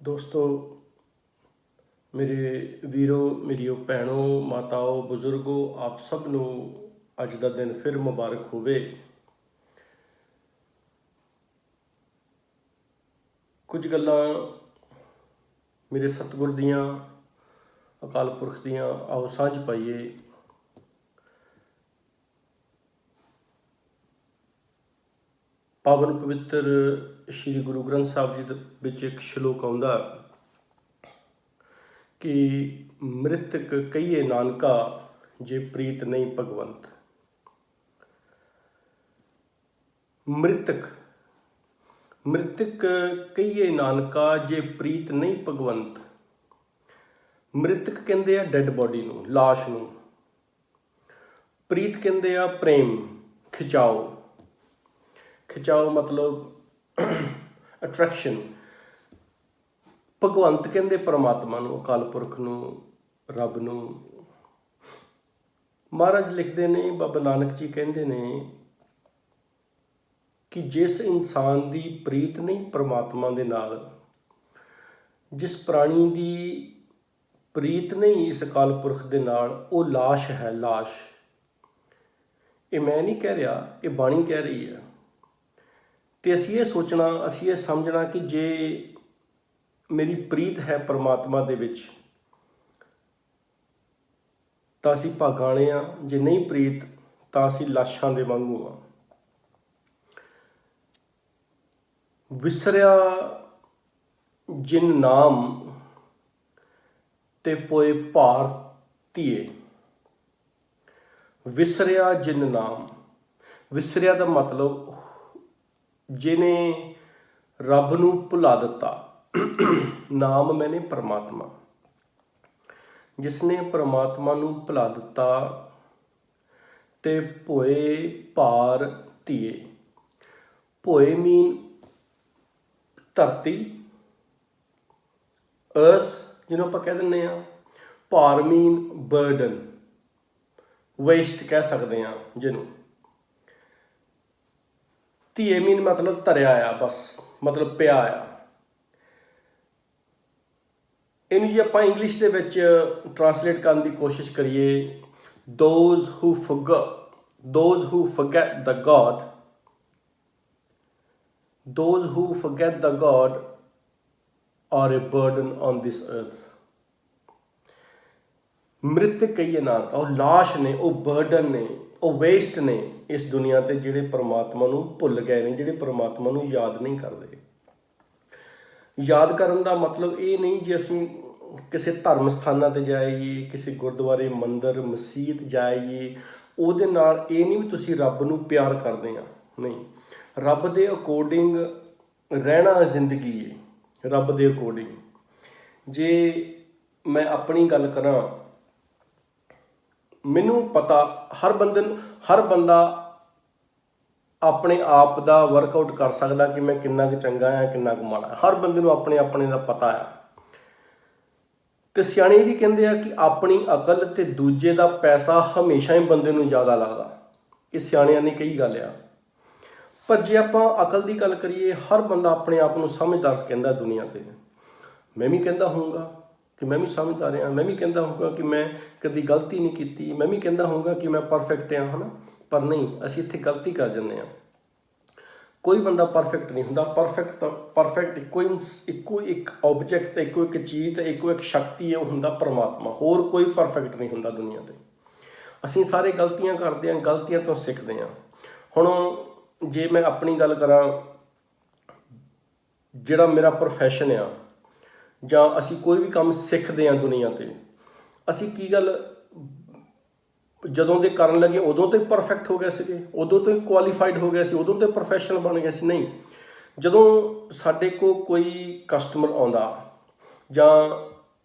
ਦੋਸਤੋ, ਮੇਰੇ ਵੀਰੋ, ਮੇਰੀਓ ਭੈਣੋ, ਮਾਤਾਓ, ਬਜ਼ੁਰਗੋ, ਆਪ ਸਭ ਨੂੰ ਅੱਜ ਦਾ ਦਿਨ ਫਿਰ ਮੁਬਾਰਕ ਹੋਵੇ। ਕੁਝ ਗੱਲਾਂ ਮੇਰੇ ਸਤਿਗੁਰ ਦੀਆਂ, ਅਕਾਲ ਪੁਰਖ ਦੀਆਂ, ਆਓ ਸਾਂਝ ਪਾਈਏ। ਪਾਵਨ ਪਵਿੱਤਰ ਸ਼੍ਰੀ ਗੁਰੂ ਗ੍ਰੰਥ ਸਾਹਿਬ ਜੀ ਦੇ ਵਿੱਚ ਇੱਕ ਸ਼ਲੋਕ ਆਉਂਦਾ ਕਿ ਮ੍ਰਿਤਕ ਕਹੀਏ ਨਾਨਕਾ, ਜੇ ਪ੍ਰੀਤ ਨਹੀਂ ਭਗਵੰਤ। ਮ੍ਰਿਤਕ ਕਹੀਏ ਨਾਨਕਾ, ਜੇ ਪ੍ਰੀਤ ਨਹੀਂ ਭਗਵੰਤ। ਮ੍ਰਿਤਕ ਕਹਿੰਦੇ ਆ ਡੈਡ ਬੋਡੀ ਨੂੰ, ਲਾਸ਼ ਨੂੰ। ਪ੍ਰੀਤ ਕਹਿੰਦੇ ਆ ਪ੍ਰੇਮ, ਖਿਚਾਓ ਮਤਲਬ ਅਟਰੈਕਸ਼ਨ। ਭਗਵੰਤ ਕਹਿੰਦੇ ਪਰਮਾਤਮਾ ਨੂੰ, ਅਕਾਲ ਪੁਰਖ ਨੂੰ, ਰੱਬ ਨੂੰ। ਮਹਾਰਾਜ ਲਿਖਦੇ ਨੇ, ਬਾਬਾ ਨਾਨਕ ਜੀ ਕਹਿੰਦੇ ਨੇ ਕਿ ਜਿਸ ਇਨਸਾਨ ਦੀ ਪ੍ਰੀਤ ਨਹੀਂ ਪਰਮਾਤਮਾ ਦੇ ਨਾਲ, ਜਿਸ ਪ੍ਰਾਣੀ ਦੀ ਪ੍ਰੀਤ ਨਹੀਂ ਇਸ ਅਕਾਲ ਪੁਰਖ ਦੇ ਨਾਲ, ਉਹ ਲਾਸ਼ ਹੈ, ਲਾਸ਼। ਇਹ ਮੈਂ ਨਹੀਂ ਕਹਿ ਰਿਹਾ, ਇਹ ਬਾਣੀ ਕਹਿ ਰਹੀ ਹੈ। ਤੇ ਅਸੀਂ ਇਹ ਸੋਚਣਾ, ਅਸੀਂ ਇਹ ਸਮਝਣਾ ਕਿ ਜੇ ਮੇਰੀ ਪ੍ਰੀਤ ਹੈ ਪਰਮਾਤਮਾ ਦੇ ਵਿੱਚ ਤਾਂ ਅਸੀਂ ਭਾਗਾਂ ਹਾਂ, ਜੇ ਨਹੀਂ ਪ੍ਰੀਤ ਤਾਂ ਅਸੀਂ ਲਾਸ਼ਾਂ ਦੇ ਵਾਂਗੂ ਹਾਂ। ਵਿਸਰਿਆ ਜਿਨ ਨਾਮ ਤੇ ਪੋਏ ਭਾਰ ਧੀਏ। ਵਿਸਰਿਆ ਜਿਨ ਨਾਮ, ਵਿਸਰਿਆ ਦਾ ਮਤਲਬ ਜਿਹਨੇ ਰੱਬ ਨੂੰ ਭੁਲਾ ਦਿੱਤਾ। ਨਾਮ ਮੈਨੇ ਪਰਮਾਤਮਾ, ਜਿਸਨੇ ਪਰਮਾਤਮਾ ਨੂੰ ਭੁਲਾ ਦਿੱਤਾ। ਤੇ ਭੋਏ ਭਾਰ ਧੀਏ। ਭੋਏ ਮੀਨ ਧਰਤੀ, ਅਰਥ ਜਿਹਨੂੰ ਆਪਾਂ ਕਹਿ ਦਿੰਦੇ ਹਾਂ। ਭਾਰ ਮੀਨ ਬਰਡਨ, ਵੇਸਟ ਕਹਿ ਸਕਦੇ ਹਾਂ ਜਿਹਨੂੰ। ਧੀਏ ਮੀਨ ਮਤਲਬ ਧਰਿਆ ਆ, ਬਸ ਮਤਲਬ ਪਿਆ ਆ। ਇਹਨੂੰ ਜੇ ਆਪਾਂ ਇੰਗਲਿਸ਼ ਦੇ ਵਿੱਚ ਟਰਾਂਸਲੇਟ ਕਰਨ ਦੀ ਕੋਸ਼ਿਸ਼ ਕਰੀਏ, those who forget the God are a burden on this earth। ਮ੍ਰਿਤਕ ਕਹੀਏ ਨਾਨਕਾ, ਉਹ ਲਾਸ਼ ਨੇ, ਉਹ ਬਰਡਨ ਨੇ, ਉਹ ਵੇਸਟ ਨੇ ਇਸ ਦੁਨੀਆ ਤੇ, ਜਿਹੜੇ ਪਰਮਾਤਮਾ ਨੂੰ ਭੁੱਲ ਗਏ ਨੇ, ਜਿਹੜੇ ਪਰਮਾਤਮਾ ਨੂੰ ਯਾਦ ਨਹੀਂ ਕਰਦੇ। ਯਾਦ ਕਰਨ ਦਾ ਮਤਲਬ ਇਹ ਨਹੀਂ ਜੇ ਅਸੀਂ ਕਿਸੇ ਧਰਮ ਸਥਾਨਾਂ 'ਤੇ ਜਾਈਏ, ਕਿਸੇ ਗੁਰਦੁਆਰੇ, ਮੰਦਿਰ, ਮਸੀਤ ਜਾਈਏ, ਉਹਦੇ ਨਾਲ ਇਹ ਨਹੀਂ ਵੀ ਤੁਸੀਂ ਰੱਬ ਨੂੰ ਪਿਆਰ ਕਰਦੇ ਆ। ਨਹੀਂ, ਰੱਬ ਦੇ ਅਕੋਰਡਿੰਗ ਰਹਿਣਾ ਜ਼ਿੰਦਗੀ ਹੈ, ਰੱਬ ਦੇ ਅਕੋਰਡਿੰਗ। ਜੇ ਮੈਂ ਆਪਣੀ ਗੱਲ ਕਰਾਂ, ਮੈਨੂੰ ਪਤਾ ਹਰ ਬੰਦਾ ਆਪਣੇ ਆਪ ਦਾ ਵਰਕਆਊਟ ਕਰ ਸਕਦਾ ਕਿ ਮੈਂ ਕਿੰਨਾ ਕੁ ਚੰਗਾ ਆ, ਕਿੰਨਾ ਕੁ ਮਾੜਾ। ਹਰ ਬੰਦੇ ਨੂੰ ਆਪਣੇ ਦਾ ਪਤਾ ਆ। ਤੇ ਸਿਆਣੇ ਵੀ ਕਹਿੰਦੇ ਆ ਕਿ ਆਪਣੀ ਅਕਲ ਤੇ ਦੂਜੇ ਦਾ ਪੈਸਾ ਹਮੇਸ਼ਾ ਹੀ ਬੰਦੇ ਨੂੰ ਜ਼ਿਆਦਾ ਲੱਗਦਾ। ਇਹ ਸਿਆਣਿਆਂ ਨੇ ਕਹੀ ਗੱਲ ਆ। ਪਰ ਜੇ ਆਪਾਂ ਅਕਲ ਦੀ ਗੱਲ ਕਰੀਏ, ਹਰ ਬੰਦਾ ਆਪਣੇ ਆਪ ਨੂੰ ਸਮਝਦਾਰ ਕਹਿੰਦਾ ਦੁਨੀਆ ਤੇ। ਮੈਂ ਵੀ ਕਹਿੰਦਾ ਹੋਊਗਾ ਕਿ ਮੈਂ ਵੀ ਸਮਝਦਾਰ ਹਾਂ, ਮੈਂ ਵੀ ਕਹਿੰਦਾ ਹੋਊਗਾ ਕਿ ਮੈਂ ਕਦੀ ਗਲਤੀ ਨਹੀਂ ਕੀਤੀ, ਮੈਂ ਵੀ ਕਹਿੰਦਾ ਹੋਊਗਾ ਕਿ ਮੈਂ ਪਰਫੈਕਟ ਹਾਂ, ਹੈ ਨਾ। ਪਰ ਨਹੀਂ, ਅਸੀਂ ਇੱਥੇ ਗਲਤੀ ਕਰ ਜਾਂਦੇ ਹਾਂ। ਕੋਈ ਬੰਦਾ ਪਰਫੈਕਟ ਨਹੀਂ ਹੁੰਦਾ। ਪਰਫੈਕਟ ਇੱਕੋ ਇੱਕ ਆਬਜੈਕਟ ਤੇ ਇੱਕੋ ਇੱਕ ਚੀਜ਼ ਤੇ ਇੱਕੋ ਇੱਕ ਸ਼ਕਤੀ ਹੈ, ਉਹ ਹੁੰਦਾ ਪਰਮਾਤਮਾ। ਹੋਰ ਕੋਈ ਪਰਫੈਕਟ ਨਹੀਂ ਹੁੰਦਾ ਦੁਨੀਆ ਤੇ। ਅਸੀਂ ਸਾਰੇ ਗਲਤੀਆਂ ਕਰਦੇ ਹਾਂ, ਗਲਤੀਆਂ ਤੋਂ ਸਿੱਖਦੇ ਹਾਂ। ਹੁਣ ਜੇ ਮੈਂ ਆਪਣੀ ਗੱਲ ਕਰਾਂ, ਜਿਹੜਾ ਮੇਰਾ ਪ੍ਰੋਫੈਸ਼ਨ ਆ, ਜਾਂ ਅਸੀਂ ਕੋਈ ਵੀ ਕੰਮ ਸਿੱਖਦੇ ਹਾਂ ਦੁਨੀਆ ਤੇ, ਅਸੀਂ ਕੀ ਗੱਲ ਜਦੋਂ ਦੇ ਕਰਨ ਲੱਗੇ ਉਦੋਂ ਤੋਂ ਹੀ ਪਰਫੈਕਟ ਹੋ ਗਏ ਸੀਗੇ, ਉਦੋਂ ਤੋਂ ਹੀ ਕੁਆਲੀਫਾਈਡ ਹੋ ਗਏ ਸੀ, ਉਦੋਂ ਤੋਂ ਪ੍ਰੋਫੈਸ਼ਨਲ ਬਣ ਗਏ ਸੀ? ਨਹੀਂ। ਜਦੋਂ ਸਾਡੇ ਕੋਲ ਕੋਈ ਕਸਟਮਰ ਆਉਂਦਾ, ਜਾਂ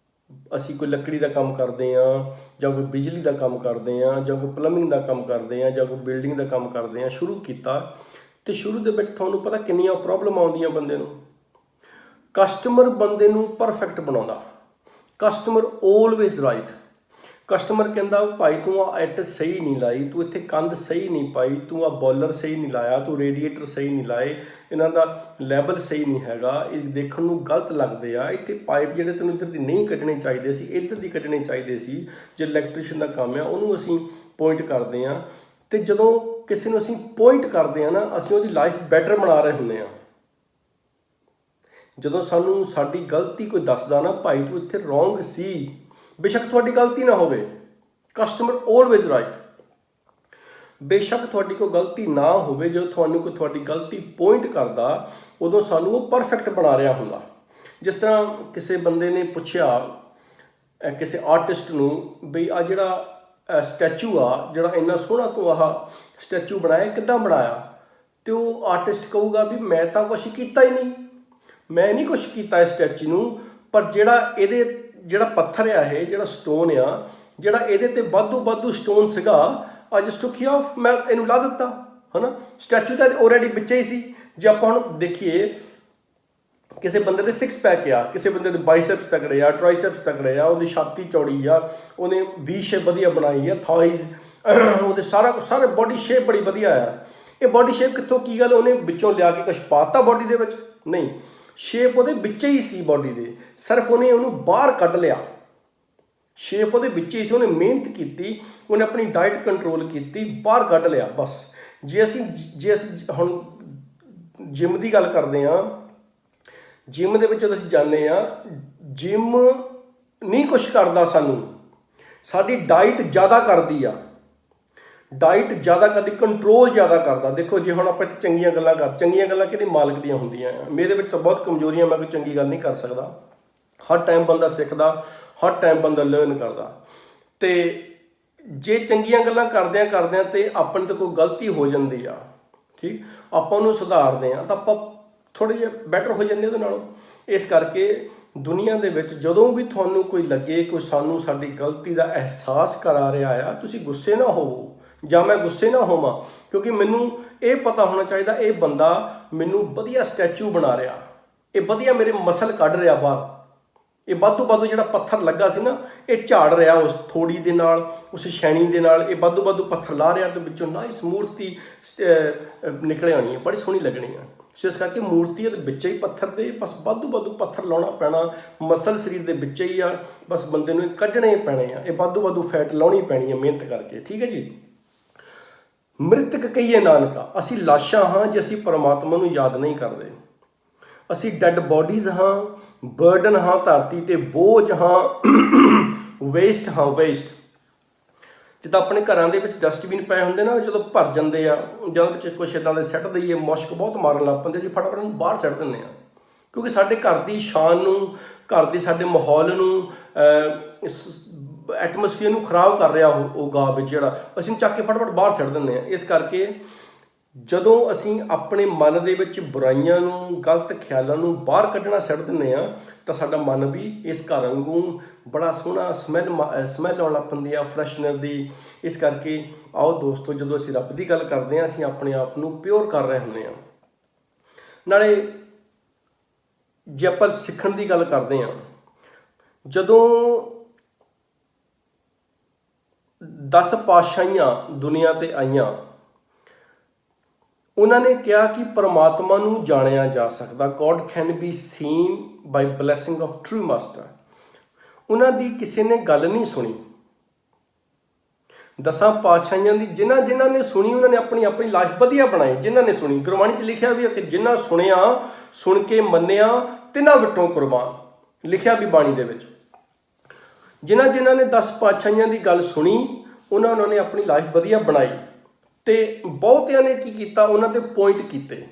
ਅਸੀਂ ਕੋਈ ਲੱਕੜੀ ਦਾ ਕੰਮ ਕਰਦੇ ਹਾਂ, ਜਾਂ ਕੋਈ ਬਿਜਲੀ ਦਾ ਕੰਮ ਕਰਦੇ ਹਾਂ, ਜਾਂ ਕੋਈ ਪਲੰਬਿੰਗ ਦਾ ਕੰਮ ਕਰਦੇ ਹਾਂ, ਜਾਂ ਕੋਈ ਬਿਲਡਿੰਗ ਦਾ ਕੰਮ ਕਰਦੇ ਹਾਂ, ਸ਼ੁਰੂ ਕੀਤਾ ਤੇ ਸ਼ੁਰੂ ਦੇ ਵਿੱਚ ਤੁਹਾਨੂੰ ਪਤਾ ਕਿੰਨੀਆਂ ਪ੍ਰੋਬਲਮ ਆਉਂਦੀਆਂ ਬੰਦੇ ਨੂੰ। ਕਸਟਮਰ ਬੰਦੇ ਨੂੰ ਪਰਫੈਕਟ ਬਣਾਉਂਦਾ। Customer always right. ਕਸਟਮਰ ਕਹਿੰਦਾ ਭਾਈ ਤੂੰ ਆ ਇੱਟ ਸਹੀ ਨਹੀਂ ਲਾਈ, ਤੂੰ ਇੱਥੇ ਕੰਧ ਸਹੀ ਨਹੀਂ ਪਾਈ, ਤੂੰ ਆ ਬੋਲਰ ਸਹੀ ਨਹੀਂ ਲਾਇਆ, ਤੂੰ ਰੇਡੀਏਟਰ ਸਹੀ ਨਹੀਂ ਲਾਏ, ਇਹਨਾਂ ਦਾ ਲੈਵਲ ਸਹੀ ਨਹੀਂ ਹੈਗਾ, ਇਹ ਦੇਖਣ ਨੂੰ ਗਲਤ ਲੱਗਦੇ ਆ, ਇੱਥੇ ਪਾਈਪ ਜਿਹੜੇ ਤੈਨੂੰ ਇੱਧਰ ਦੀ ਨਹੀਂ ਕੱਢਣੇ ਚਾਹੀਦੇ ਸੀ ਇੱਧਰ ਦੀ ਕੱਢਣੇ ਚਾਹੀਦੇ ਸੀ। ਜੇ ਇਲੈਕਟ੍ਰੀਸ਼ੀਅਨ ਦਾ ਕੰਮ ਆ ਉਹਨੂੰ ਅਸੀਂ ਪੁਆਇੰਟ ਕਰਦੇ ਹਾਂ, ਅਤੇ ਜਦੋਂ ਕਿਸੇ ਨੂੰ ਅਸੀਂ ਪੁਆਇੰਟ ਕਰਦੇ ਹਾਂ ਨਾ ਅਸੀਂ ਉਹਦੀ ਲਾਈਫ ਬੈਟਰ ਬਣਾ ਰਹੇ ਹੁੰਦੇ ਹਾਂ। ਜਦੋਂ ਸਾਨੂੰ ਸਾਡੀ ਗਲਤੀ ਕੋਈ ਦੱਸਦਾ ਨਾ ਭਾਈ ਤੂੰ ਇੱਥੇ ਰੋਂਗ ਸੀ, ਬੇਸ਼ੱਕ ਤੁਹਾਡੀ ਗਲਤੀ ਨਾ ਹੋਵੇ, ਕਸਟਮਰ ਆਲਵੇਜ਼ ਰਾਈਟ, ਬੇਸ਼ੱਕ ਤੁਹਾਡੀ ਕੋਈ ਗਲਤੀ ਨਾ ਹੋਵੇ, ਜਦੋਂ ਤੁਹਾਨੂੰ ਕੋਈ ਤੁਹਾਡੀ ਗਲਤੀ ਪੁਆਇੰਟ ਕਰਦਾ ਉਦੋਂ ਸਾਨੂੰ ਉਹ ਪਰਫੈਕਟ ਬਣਾ ਰਿਹਾ ਹੁੰਦਾ। ਜਿਸ ਤਰ੍ਹਾਂ ਕਿਸੇ ਬੰਦੇ ਨੇ ਪੁੱਛਿਆ ਕਿਸੇ ਆਰਟਿਸਟ ਨੂੰ ਬਈ ਆ ਜਿਹੜਾ ਸਟੈਚੂ ਆ ਜਿਹੜਾ ਇੰਨਾ ਸੋਹਣਾ ਤੂੰ ਆਹ ਸਟੈਚੂ ਬਣਾਇਆ ਕਿੱਦਾਂ ਬਣਾਇਆ, ਅਤੇ ਉਹ ਆਰਟਿਸਟ ਕਹੂਗਾ ਵੀ ਮੈਂ ਤਾਂ ਕੁਛ ਕੀਤਾ ਹੀ ਨਹੀਂ, ਮੈਂ ਨਹੀਂ ਕੁਛ ਕੀਤਾ ਇਸ ਸਟੈਚੂ ਨੂੰ, ਪਰ ਜਿਹੜਾ ਪੱਥਰ ਆ ਇਹ ਜਿਹੜਾ ਸਟੋਨ ਆ ਜਿਹੜਾ ਇਹਦੇ 'ਤੇ ਵਾਧੂ ਸਟੋਨ ਸੀਗਾ ਅੱਜ ਸਟੁੱਕ ਆਫ, ਮੈਂ ਇਹਨੂੰ ਲਾ ਦਿੱਤਾ ਹੈ ਨਾ। ਸਟੈਚੂ ਤਾਂ ਆਲਰੇਡੀ ਵਿੱਚ ਹੀ ਸੀ। ਜੇ ਆਪਾਂ ਹੁਣ ਦੇਖੀਏ ਕਿਸੇ ਬੰਦੇ ਦੇ 6 ਪੈਕ ਆ, ਕਿਸੇ ਬੰਦੇ ਦੇ ਬਾਈਸੈਪਸ ਤਕੜੇ ਆ, ਟ੍ਰਾਈਸੈਪਸ ਤਕੜੇ ਆ, ਉਹਦੀ ਛਾਤੀ ਚੌੜੀ ਆ, ਉਹਨੇ ਵੀ ਸ਼ੇਪ ਵਧੀਆ ਬਣਾਈ ਆ, ਥਾਈਜ਼ ਉਹਦੇ ਸਾਰੇ ਬੋਡੀ ਸ਼ੇਪ ਬੜੀ ਵਧੀਆ ਆ। ਇਹ ਬੋਡੀ ਸ਼ੇਪ ਕਿੱਥੋਂ ਕੀ ਗੱਲ ਉਹਨੇ ਵਿੱਚੋਂ ਲਿਆ ਕੇ ਕੁਛ ਪਾਤਾ ਬੋਡੀ ਦੇ ਵਿੱਚ? ਨਹੀਂ, ਸ਼ੇਪ ਉਹਦੇ ਵਿੱਚ ਹੀ ਸੀ ਬੋਡੀ ਦੇ, ਸਿਰਫ ਉਹਨੇ ਉਹਨੂੰ ਬਾਹਰ ਕੱਢ ਲਿਆ। ਸ਼ੇਪ ਉਹਦੇ ਵਿੱਚ ਹੀ ਸੀ, ਉਹਨੇ ਮਿਹਨਤ ਕੀਤੀ, ਉਹਨੇ ਆਪਣੀ ਡਾਈਟ ਕੰਟਰੋਲ ਕੀਤੀ, ਬਾਹਰ ਕੱਢ ਲਿਆ ਬਸ। ਜੇ ਅਸੀਂ ਹੁਣ ਜਿਮ ਦੀ ਗੱਲ ਕਰਦੇ ਹਾਂ, ਜਿਮ ਦੇ ਵਿੱਚ ਜਦੋਂ ਅਸੀਂ ਜਾਂਦੇ ਹਾਂ, ਜਿਮ ਨਹੀਂ ਕੁਛ ਕਰਦਾ ਸਾਨੂੰ, ਸਾਡੀ ਡਾਈਟ ਜ਼ਿਆਦਾ ਕਰਦੀ ਆ, ਡਾਈਟ ਜ਼ਿਆਦਾ ਕਰਦੀ, ਕੰਟਰੋਲ ਜ਼ਿਆਦਾ ਕਰਦਾ। ਦੇਖੋ ਜੇ ਹੁਣ ਆਪਾਂ ਇੱਥੇ ਚੰਗੀਆਂ ਗੱਲਾਂ ਕਿਹਦੇ ਮਾਲਕ ਦੀਆਂ ਹੁੰਦੀਆਂ ਆ। ਮੇਰੇ ਵਿੱਚ ਤਾਂ ਬਹੁਤ ਕਮਜ਼ੋਰੀਆਂ, ਮੈਂ ਕੋਈ ਚੰਗੀ ਗੱਲ ਨਹੀਂ ਕਰ ਸਕਦਾ। ਹਰ ਟਾਈਮ ਬੰਦਾ ਸਿੱਖਦਾ, ਹਰ ਟਾਈਮ ਬੰਦਾ ਲਰਨ ਕਰਦਾ, ਅਤੇ ਜੇ ਚੰਗੀਆਂ ਗੱਲਾਂ ਕਰਦਿਆਂ ਅਤੇ ਆਪਣੇ ਤੋਂ ਕੋਈ ਗਲਤੀ ਹੋ ਜਾਂਦੀ ਆ, ਠੀਕ, ਆਪਾਂ ਉਹਨੂੰ ਸੁਧਾਰਦੇ ਹਾਂ ਤਾਂ ਆਪਾਂ ਥੋੜ੍ਹੇ ਜਿਹੇ ਬੈਟਰ ਹੋ ਜਾਂਦੇ ਉਹਦੇ ਨਾਲੋਂ। ਇਸ ਕਰਕੇ ਦੁਨੀਆ ਦੇ ਵਿੱਚ ਜਦੋਂ ਵੀ ਤੁਹਾਨੂੰ ਕੋਈ ਲੱਗੇ ਕੋਈ ਸਾਨੂੰ ਸਾਡੀ ਗਲਤੀ ਦਾ ਅਹਿਸਾਸ ਕਰਾ ਰਿਹਾ ਆ, ਤੁਸੀਂ ਗੁੱਸੇ ਨਾ ਹੋਵੋ ਜਾਂ ਮੈਂ ਗੁੱਸੇ ਨਾ ਹੋਵਾਂ, ਕਿਉਂਕਿ ਮੈਨੂੰ ਇਹ ਪਤਾ ਹੋਣਾ ਚਾਹੀਦਾ ਇਹ ਬੰਦਾ ਮੈਨੂੰ ਵਧੀਆ ਸਟੈਚੂ ਬਣਾ ਰਿਹਾ, ਇਹ ਵਧੀਆ ਮੇਰੇ ਮਸਲ ਕੱਢ ਰਿਹਾ ਬਾਹਰ, ਇਹ ਵਾਧੂ ਜਿਹੜਾ ਪੱਥਰ ਲੱਗਾ ਸੀ ਨਾ ਇਹ ਝਾੜ ਰਿਹਾ ਉਸ ਥੋੜੀ ਦੇ ਨਾਲ, ਉਸ ਸ਼ੈਣੀ ਦੇ ਨਾਲ, ਇਹ ਵਾਧੂ ਪੱਥਰ ਲਾ ਰਿਹਾ ਅਤੇ ਵਿੱਚੋਂ ਨਾਈਸ ਮੂਰਤੀ ਨਿਕਲ ਆਉਣੀ ਹੈ, ਬੜੀ ਸੋਹਣੀ ਲੱਗਣੀ ਆ। ਸੋ ਇਸ ਕਰਕੇ ਮੂਰਤੀ ਉਹਦੇ ਵਿੱਚ ਹੀ ਪੱਥਰ ਦੇ ਬਸ ਵਾਧੂ ਪੱਥਰ ਲਾਉਣਾ ਪੈਣਾ, ਮਸਲ ਸਰੀਰ ਦੇ ਵਿੱਚ ਹੀ ਆ, ਬਸ ਬੰਦੇ ਨੂੰ ਇਹ ਕੱਢਣੇ ਪੈਣੇ ਆ, ਇਹ ਵਾਧੂ ਫੈਟ ਲਾਉਣੀ ਪੈਣੀ ਹੈ ਮਿਹਨਤ ਕਰਕੇ, ਠੀਕ ਹੈ ਜੀ। ਮ੍ਰਿਤਕ ਕਹੀਏ ਨਾਨਕਾ, ਅਸੀਂ ਲਾਸ਼ਾਂ ਹਾਂ ਜੇ ਅਸੀਂ ਪਰਮਾਤਮਾ ਨੂੰ ਯਾਦ ਨਹੀਂ ਕਰਦੇ, ਅਸੀਂ ਡੈਡ ਬੋਡੀਜ਼ ਹਾਂ, ਬਰਡਨ ਹਾਂ ਧਰਤੀ 'ਤੇ, ਬੋਝ ਹਾਂ, ਵੇਸਟ ਹਾਂ, ਵੇਸਟ। ਜਿੱਦਾਂ ਆਪਣੇ ਘਰਾਂ ਦੇ ਵਿੱਚ ਡਸਟਬਿਨ ਪਏ ਹੁੰਦੇ ਨਾ, ਜਦੋਂ ਭਰ ਜਾਂਦੇ ਆ ਜਾਂ ਉਹਦੇ ਵਿੱਚ ਕੁਛ ਇੱਦਾਂ ਦੇ ਸਿੱਟ ਦਈਏ, ਮੁਸ਼ਕ ਬਹੁਤ ਮਾਰਨ ਲੱਗ ਪੈਂਦੇ, ਅਸੀਂ ਫਟਾਫਟ ਨੂੰ ਬਾਹਰ ਸਿੱਟ ਦਿੰਦੇ ਹਾਂ, ਕਿਉਂਕਿ ਸਾਡੇ ਘਰ ਦੀ ਸ਼ਾਨ ਨੂੰ, ਘਰ ਦੇ ਸਾਡੇ ਮਾਹੌਲ ਨੂੰ, ਐਟਮੋਸਫੀਅਰ ਨੂੰ ਖਰਾਬ ਕਰ ਰਿਹਾ ਉਹ ਗਾਰਬੇਜ ਜਿਹੜਾ, ਅਸੀਂ ਚੱਕ ਕੇ ਫਟਾਫਟ ਬਾਹਰ ਸਿੱਟ ਦਿੰਦੇ ਹਾਂ। ਇਸ ਕਰਕੇ ਜਦੋਂ ਅਸੀਂ ਆਪਣੇ ਮਨ ਦੇ ਵਿੱਚ ਬੁਰਾਈਆਂ ਨੂੰ, ਗਲਤ ਖਿਆਲਾਂ ਨੂੰ ਬਾਹਰ ਕੱਢਣਾ ਸਿੱਟ ਦਿੰਦੇ ਹਾਂ ਤਾਂ ਸਾਡਾ ਮਨ ਵੀ ਇਸ ਘਰ ਵਾਂਗੂ ਬੜਾ ਸੋਹਣਾ ਸਮੈਲ ਆਉਣ ਲੱਗ ਪੈਂਦੀ ਆ ਫਰੈਸ਼ਨਰ ਦੀ। ਇਸ ਕਰਕੇ ਆਓ ਦੋਸਤੋ, ਜਦੋਂ ਅਸੀਂ ਰੱਬ ਦੀ ਗੱਲ ਕਰਦੇ ਹਾਂ ਅਸੀਂ ਆਪਣੇ ਆਪ ਨੂੰ ਪਿਓਰ ਕਰ ਰਹੇ ਹੁੰਦੇ ਹਾਂ। ਨਾਲੇ ਜੇ ਆਪਾਂ ਸਿੱਖਣ ਦੀ ਗੱਲ ਕਰਦੇ ਹਾਂ, ਜਦੋਂ 10 ਪਾਤਸ਼ਾਹੀਆਂ ਦੁਨੀਆ 'ਤੇ ਆਈਆਂ, ਉਹਨਾਂ ਨੇ ਕਿਹਾ ਕਿ ਪਰਮਾਤਮਾ ਨੂੰ ਜਾਣਿਆ ਜਾ ਸਕਦਾ, god can be seen by blessing of true master. ਉਹਨਾਂ ਦੀ ਕਿਸੇ ਨੇ ਗੱਲ ਨਹੀਂ ਸੁਣੀ। 10 ਪਾਤਸ਼ਾਹੀਆਂ ਦੀ ਜਿਨ੍ਹਾਂ ਨੇ ਸੁਣੀ ਉਹਨਾਂ ਨੇ ਆਪਣੀ ਲਾਈਫ ਵਧੀਆ ਬਣਾਈ। ਜਿਨ੍ਹਾਂ ਨੇ ਸੁਣੀ, ਗੁਰਬਾਣੀ 'ਚ ਲਿਖਿਆ ਵੀ ਹੈ ਕਿ ਜਿਨ੍ਹਾਂ ਸੁਣਿਆ, ਸੁਣ ਕੇ ਮੰਨਿਆ, ਤਿੰਨਾਂ ਵਿੱਚੋਂ ਕੁਰਬਾਨ, ਲਿਖਿਆ ਵੀ ਬਾਣੀ ਦੇ ਵਿੱਚ। ਜਿਨ੍ਹਾਂ ਨੇ 10 ਪਾਤਸ਼ਾਹੀਆਂ ਦੀ ਗੱਲ ਸੁਣੀ ਉਹਨਾਂ ਨੇ ਆਪਣੀ ਲਾਈਫ ਵਧੀਆ ਬਣਾਈ, ਅਤੇ ਬਹੁਤਿਆਂ ਨੇ ਕੀ ਕੀਤਾ, ਉਹਨਾਂ 'ਤੇ ਪੁਆਇੰਟ ਕੀਤੇ।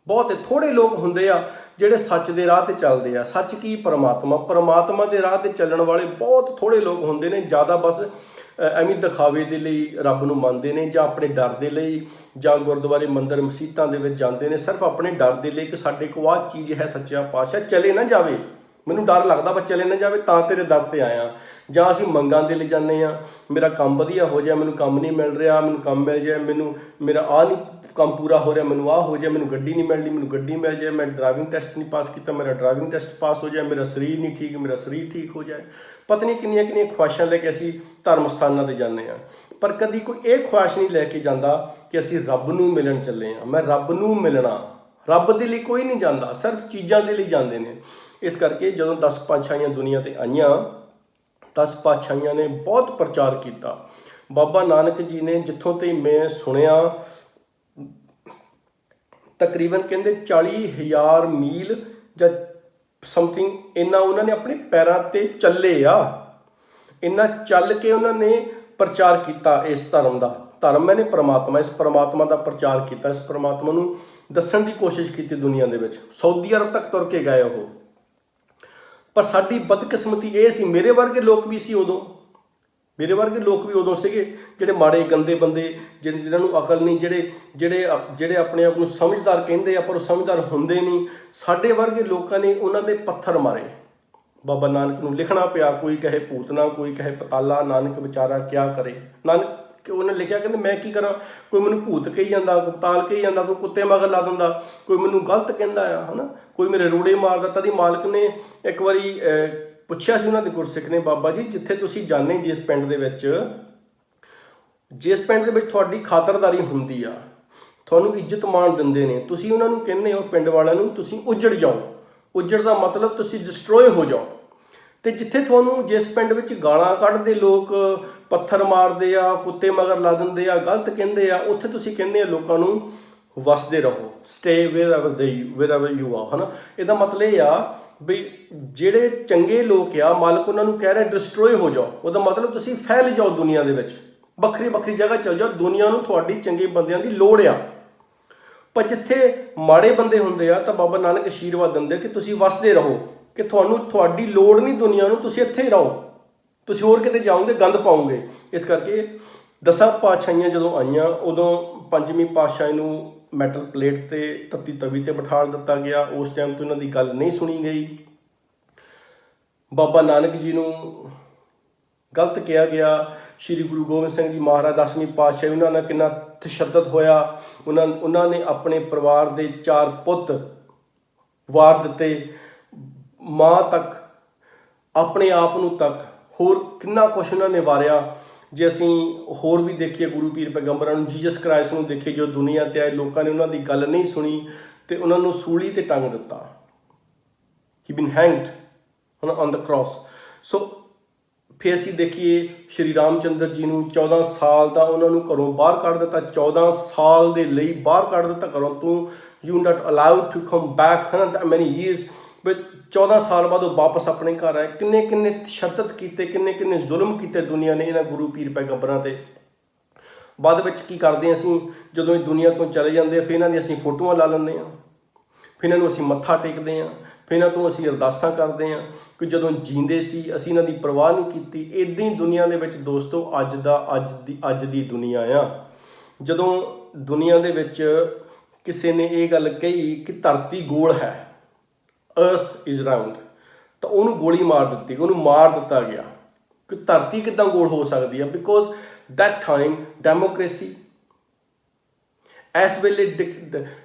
ਬਹੁਤ ਥੋੜ੍ਹੇ ਲੋਕ ਹੁੰਦੇ ਆ ਜਿਹੜੇ ਸੱਚ ਦੇ ਰਾਹ 'ਤੇ ਚੱਲਦੇ ਆ। ਸੱਚ ਕੀ? ਪਰਮਾਤਮਾ ਦੇ ਰਾਹ 'ਤੇ ਚੱਲਣ ਵਾਲੇ ਬਹੁਤ ਥੋੜ੍ਹੇ ਲੋਕ ਹੁੰਦੇ ਨੇ। ਜ਼ਿਆਦਾ ਬਸ ਐਵੇਂ ਦਿਖਾਵੇ ਦੇ ਲਈ ਰੱਬ ਨੂੰ ਮੰਨਦੇ ਨੇ, ਜਾਂ ਆਪਣੇ ਡਰ ਦੇ ਲਈ, ਜਾਂ ਗੁਰਦੁਆਰੇ ਮੰਦਿਰ ਮਸੀਤਾਂ ਦੇ ਵਿੱਚ ਜਾਂਦੇ ਨੇ ਸਿਰਫ ਆਪਣੇ ਡਰ ਦੇ ਲਈ ਕਿ ਸਾਡੇ ਕੋਲ ਆਹ ਚੀਜ਼ ਹੈ, ਸੱਚਾ ਪਾਤਸ਼ਾਹ ਚਲੇ ਨਾ ਜਾਵੇ, ਮੈਨੂੰ ਡਰ ਲੱਗਦਾ ਬੱਚਾ ਲੈ ਨਾ ਜਾਵੇ, ਤਾਂ ਤੇਰੇ ਦਰ ਤੇ ਆਇਆ। ਜਾਂ ਅਸੀਂ ਮੰਗਾਂ ਦੇ ਲਈ ਜਾਂਦੇ ਹਾਂ, ਮੇਰਾ ਕੰਮ ਵਧੀਆ ਹੋ ਜਾਏ, ਮੈਨੂੰ ਕੰਮ ਨਹੀਂ ਮਿਲ ਰਿਹਾ, ਮੈਨੂੰ ਕੰਮ ਮਿਲ ਜਾਏ, ਮੈਨੂੰ ਮੇਰਾ ਆਹ ਨਹੀਂ ਕੰਮ ਪੂਰਾ ਹੋ ਰਿਹਾ, ਮੈਨੂੰ ਆਹ ਹੋ ਜਾਏ, ਮੈਨੂੰ ਗੱਡੀ ਨਹੀਂ ਮਿਲਦੀ, ਮੈਨੂੰ ਗੱਡੀ ਮਿਲ ਜਾਏ, ਮੈਂ ਡਰਾਈਵਿੰਗ ਟੈਸਟ ਨਹੀਂ ਪਾਸ ਕੀਤਾ, ਮੇਰਾ ਡਰਾਈਵਿੰਗ ਟੈਸਟ ਪਾਸ ਹੋ ਜਾਏ, ਮੇਰਾ ਸਰੀਰ ਨਹੀਂ ਠੀਕ, ਮੇਰਾ ਸਰੀਰ ਠੀਕ ਹੋ ਜਾਏ। ਪਤਾ ਨਹੀਂ ਕਿੰਨੀਆਂ ਕਿੰਨੀਆਂ ਖੁਆਇਸ਼ਾਂ ਲੈ ਕੇ ਅਸੀਂ ਧਰਮ ਸਥਾਨਾਂ 'ਤੇ ਜਾਂਦੇ ਹਾਂ, ਪਰ ਕਦੀ ਕੋਈ ਇਹ ਖੁਆਇਸ਼ ਨਹੀਂ ਲੈ ਕੇ ਜਾਂਦਾ ਕਿ ਅਸੀਂ ਰੱਬ ਨੂੰ ਮਿਲਣ ਚੱਲੇ ਹਾਂ। ਮੈਂ ਰੱਬ ਨੂੰ ਮਿਲਣਾ, ਰੱਬ ਦੇ ਲਈ ਕੋਈ ਨਹੀਂ ਜਾਂਦਾ, ਸਿਰਫ ਚੀਜ਼ਾਂ ਦੇ ਲਈ ਜਾਂਦੇ ਨੇ। ਇਸ ਕਰਕੇ ਜਦੋਂ 10 ਪਾਤਸ਼ਾਹੀਆਂ ਦੁਨੀਆ 'ਤੇ ਆਈਆਂ, 10 ਪਾਤਸ਼ਾਹੀਆਂ ਨੇ ਬਹੁਤ ਪ੍ਰਚਾਰ ਕੀਤਾ। ਬਾਬਾ ਨਾਨਕ ਜੀ ਨੇ ਜਿੱਥੋਂ ਤੇ ਮੈਂ ਸੁਣਿਆ ਤਕਰੀਬਨ ਕਹਿੰਦੇ 40,000 ਮੀਲ ਜਾਂ ਸਮਥਿੰਗ ਇੰਨਾ ਉਹਨਾਂ ਨੇ ਆਪਣੇ ਪੈਰਾਂ 'ਤੇ ਚੱਲੇ ਆ। ਇੰਨਾ ਚੱਲ ਕੇ ਉਹਨਾਂ ਨੇ ਪ੍ਰਚਾਰ ਕੀਤਾ ਇਸ ਧਰਮ ਦਾ। ਧਰਮ ਮੈਨੇ ਪ੍ਰਮਾਤਮਾ, ਇਸ ਪ੍ਰਮਾਤਮਾ ਦਾ ਪ੍ਰਚਾਰ ਕੀਤਾ, ਇਸ ਪ੍ਰਮਾਤਮਾ ਨੂੰ ਦੱਸਣ ਦੀ ਕੋਸ਼ਿਸ਼ ਕੀਤੀ ਦੁਨੀਆ ਦੇ ਵਿੱਚ। ਸਾਊਦੀ ਅਰਬ ਤੱਕ ਤੁਰ ਕੇ ਗਏ ਉਹ। ਪਰ ਸਾਡੀ ਬਦਕਿਸਮਤੀ ਇਹ ਸੀ, ਮੇਰੇ ਵਰਗੇ ਲੋਕ ਵੀ ਸੀ ਉਦੋਂ, ਮੇਰੇ ਵਰਗੇ ਲੋਕ ਵੀ ਉਦੋਂ ਸੀਗੇ ਜਿਹੜੇ ਮਾੜੇ ਗੰਦੇ ਬੰਦੇ, ਜਿਨ੍ਹਾਂ ਨੂੰ ਅਕਲ ਨਹੀਂ, ਜਿਹੜੇ ਆਪਣੇ ਆਪ ਨੂੰ ਸਮਝਦਾਰ ਕਹਿੰਦੇ ਆ ਪਰ ਉਹ ਸਮਝਦਾਰ ਹੁੰਦੇ ਨਹੀਂ। ਸਾਡੇ ਵਰਗੇ ਲੋਕਾਂ ਨੇ ਉਹਨਾਂ ਦੇ ਪੱਥਰ ਮਾਰੇ। ਬਾਬਾ ਨਾਨਕ ਨੂੰ ਲਿਖਣਾ ਪਿਆ, ਕੋਈ ਕਹੇ ਭੂਤਨਾ, ਕੋਈ ਕਹੇ ਪਤਾਲਾ, ਨਾਨਕ ਵਿਚਾਰਾ ਕਿਆ ਕਰੇ। ਨਾਨਕ ਉਹਨੇ ਲਿਖਿਆ, ਕਹਿੰਦੇ ਮੈਂ ਕੀ ਕਰਾਂ, ਕੋਈ ਮੈਨੂੰ ਭੂਤ ਕਹੀ ਜਾਂਦਾ, ਕੋਈ ਪਤਾਲ ਕਹੀ ਜਾਂਦਾ, ਕੋਈ ਕੁੱਤੇ ਮਗਰ ਲਾ ਦਿੰਦਾ, ਕੋਈ ਮੈਨੂੰ ਗਲਤ ਕਹਿੰਦਾ ਆ, ਹੈ ਨਾ, ਕੋਈ ਮੇਰੇ ਰੋੜੇ ਮਾਰਦਾ। ਤਦੀ ਮਾਲਕ ਨੇ ਇੱਕ ਵਾਰੀ ਪੁੱਛਿਆ ਸੀ ਉਹਨਾਂ ਦੇ ਗੁਰਸਿੱਖ ਨੇ, ਬਾਬਾ ਜੀ ਜਿੱਥੇ ਤੁਸੀਂ ਜਾਂਦੇ, ਜਿਸ ਪਿੰਡ ਦੇ ਵਿੱਚ ਤੁਹਾਡੀ ਖਾਤਰਦਾਰੀ ਹੁੰਦੀ ਆ, ਤੁਹਾਨੂੰ ਇੱਜ਼ਤ ਮਾਣ ਦਿੰਦੇ ਨੇ, ਤੁਸੀਂ ਉਹਨਾਂ ਨੂੰ ਕਹਿੰਦੇ ਹੋ ਪਿੰਡ ਵਾਲਿਆਂ ਨੂੰ ਤੁਸੀਂ ਉੱਜੜ ਜਾਓ। ਉੱਜੜ ਦਾ ਮਤਲਬ ਤੁਸੀਂ ਡਿਸਟਰੋਏ ਹੋ ਜਾਓ। ਅਤੇ ਜਿੱਥੇ ਤੁਹਾਨੂੰ, ਜਿਸ ਪਿੰਡ ਵਿੱਚ ਗਾਲਾਂ ਕੱਢਦੇ ਲੋਕ, ਪੱਥਰ ਮਾਰਦੇ ਆ, ਕੁੱਤੇ ਮਗਰ ਲਾ ਦਿੰਦੇ ਆ, ਗਲਤ ਕਹਿੰਦੇ ਆ, ਉੱਥੇ ਤੁਸੀਂ ਕਹਿੰਦੇ ਆ ਲੋਕਾਂ ਨੂੰ ਵਸਦੇ ਰਹੋ, ਸਟੇ ਵੇਅਰ ਐਵਰ ਯੂ ਆ, ਹੈ ਨਾ। ਇਹਦਾ ਮਤਲਬ ਇਹ ਆ ਵੀ ਜਿਹੜੇ ਚੰਗੇ ਲੋਕ ਆ, ਮਾਲਕ ਉਹਨਾਂ ਨੂੰ ਕਹਿ ਰਿਹਾ ਡਿਸਟਰੋਏ ਹੋ ਜਾਓ। ਉਹਦਾ ਮਤਲਬ ਤੁਸੀਂ ਫੈਲ ਜਾਓ ਦੁਨੀਆ ਦੇ ਵਿੱਚ, ਵੱਖਰੀ ਵੱਖਰੀ ਜਗ੍ਹਾ ਚਲ ਜਾਓ। ਦੁਨੀਆ ਨੂੰ ਤੁਹਾਡੀ ਚੰਗੇ ਬੰਦਿਆਂ ਦੀ ਲੋੜ ਆ। ਪਰ ਜਿੱਥੇ ਮਾੜੇ ਬੰਦੇ ਹੁੰਦੇ ਆ ਤਾਂ ਬਾਬਾ ਨਾਨਕ ਆਸ਼ੀਰਵਾਦ ਦਿੰਦੇ ਕਿ ਤੁਸੀਂ ਵਸਦੇ ਰਹੋ, ਕਿ ਤੁਹਾਡੀ ਲੋੜ ਨਹੀਂ ਦੁਨੀਆ ਨੂੰ, ਤੁਸੀਂ ਇੱਥੇ ਹੀ ਰਹੋ। ਤੁਸੀਂ ਹੋਰ ਕਿਤੇ ਜਾਓਗੇ ਗੰਦ ਪਾਓਗੇ। ਇਸ ਕਰਕੇ 10 ਪਾਤਸ਼ਾਹੀਆਂ ਜਦੋਂ ਆਈਆਂ, ਉਦੋਂ 5ਵੀਂ ਪਾਤਸ਼ਾਹੀ ਨੂੰ ਮੈਟਲ ਪਲੇਟ 'ਤੇ ਤੱਤੀ ਤਵੀ 'ਤੇ ਬਿਠਾ ਦਿੱਤਾ ਗਿਆ। ਉਸ ਟਾਈਮ ਤੋਂ ਇਹਨਾਂ ਦੀ ਗੱਲ ਨਹੀਂ ਸੁਣੀ ਗਈ। ਬਾਬਾ ਨਾਨਕ ਜੀ ਨੂੰ ਗਲਤ ਕਿਹਾ ਗਿਆ। ਸ਼੍ਰੀ ਗੁਰੂ ਗੋਬਿੰਦ ਸਿੰਘ ਜੀ ਮਹਾਰਾਜ 10ਵੀਂ ਪਾਤਸ਼ਾਹੀ, ਉਹਨਾਂ ਨਾਲ ਕਿੰਨਾ ਤਸ਼ੱਦਦ ਹੋਇਆ। ਉਹਨਾਂ ਨੇ ਆਪਣੇ ਪਰਿਵਾਰ ਦੇ 4 ਪੁੱਤ ਵਾਰ ਦਿੱਤੇ, ਮਾਂ ਤੱਕ, ਆਪਣੇ ਆਪ ਨੂੰ ਤੱਕ, ਹੋਰ ਕਿੰਨਾ ਕੁਛ ਉਹਨਾਂ ਨੇ ਵਾਰਿਆ। ਜੇ ਅਸੀਂ ਹੋਰ ਵੀ ਦੇਖੀਏ ਗੁਰੂ ਪੀਰ ਪੈਗੰਬਰਾਂ ਨੂੰ, ਜੀਸਸ ਕ੍ਰਾਈਸਟ ਨੂੰ ਦੇਖੀਏ, ਜੋ ਦੁਨੀਆ 'ਤੇ ਆਏ, ਲੋਕਾਂ ਨੇ ਉਹਨਾਂ ਦੀ ਗੱਲ ਨਹੀਂ ਸੁਣੀ ਅਤੇ ਉਹਨਾਂ ਨੂੰ ਸੂਲੀ 'ਤੇ ਟੰਗ ਦਿੱਤਾ। ਹੀ ਬੀਨ ਹੈਂਗਡ ਔਨ ਦ ਕ੍ਰਾਸ। ਸੋ ਫਿਰ ਅਸੀਂ ਦੇਖੀਏ ਸ਼੍ਰੀ ਰਾਮ ਚੰਦਰ ਜੀ ਨੂੰ 14 ਸਾਲ ਦਾ ਉਹਨਾਂ ਨੂੰ ਘਰੋਂ ਬਾਹਰ ਕੱਢ ਦਿੱਤਾ। 14 ਸਾਲ ਦੇ ਲਈ ਬਾਹਰ ਕੱਢ ਦਿੱਤਾ ਘਰੋਂ। ਤੂੰ you not allowed to come back, ਹੈ ਨਾ, ਮੈਨੀ ਈਅਰਸ। ਬਟ 14 ਸਾਲ ਬਾਅਦ ਉਹ ਵਾਪਸ ਆਪਣੇ ਘਰ ਆਏ। ਕਿੰਨੇ ਕਿੰਨੇ ਤਸ਼ੱਦਦ ਕੀਤੇ, ਕਿੰਨੇ ਕਿੰਨੇ ਜ਼ੁਲਮ ਕੀਤੇ ਦੁਨੀਆ ਨੇ ਇਹਨਾਂ ਗੁਰੂ ਪੀਰ ਪੈਗੰਬਰਾਂ 'ਤੇ। ਬਾਅਦ ਵਿੱਚ ਕੀ ਕਰਦੇ ਅਸੀਂ, ਜਦੋਂ ਇਹ ਦੁਨੀਆ ਤੋਂ ਚਲੇ ਜਾਂਦੇ ਆ, ਫਿਰ ਇਹਨਾਂ ਦੀ ਅਸੀਂ ਫੋਟੋਆਂ ਲਾ ਲੈਂਦੇ ਹਾਂ, ਫਿਰ ਇਹਨਾਂ ਨੂੰ ਅਸੀਂ ਮੱਥਾ ਟੇਕਦੇ ਹਾਂ, ਫਿਰ ਇਹਨਾਂ ਤੋਂ ਅਸੀਂ ਅਰਦਾਸਾਂ ਕਰਦੇ ਹਾਂ ਕਿ ਜਦੋਂ ਜੀਂਦੇ ਸੀ ਅਸੀਂ ਇਹਨਾਂ ਦੀ ਪਰਵਾਹ ਨਹੀਂ ਕੀਤੀ। ਇੱਦਾਂ ਹੀ ਦੁਨੀਆ ਦੇ ਵਿੱਚ ਦੋਸਤੋ ਅੱਜ ਦੀ ਦੁਨੀਆ ਆ। ਜਦੋਂ ਦੁਨੀਆ ਦੇ ਵਿੱਚ ਕਿਸੇ ਨੇ ਇਹ ਗੱਲ ਕਹੀ ਕਿ ਧਰਤੀ ਗੋਲ ਹੈ, ਅਰਥ ਇਜ਼ ਰਾਊਂਡ, ਤਾਂ ਉਹਨੂੰ ਗੋਲੀ ਮਾਰ ਦਿੱਤੀ, ਉਹਨੂੰ ਮਾਰ ਦਿੱਤਾ ਗਿਆ ਕਿ ਧਰਤੀ ਕਿੱਦਾਂ ਗੋਲ ਹੋ ਸਕਦੀ ਆ। ਬਿਕੋਜ਼ ਦੈਟ ਟਾਈਮ ਡੈਮੋਕ੍ਰੇਸੀ, ਇਸ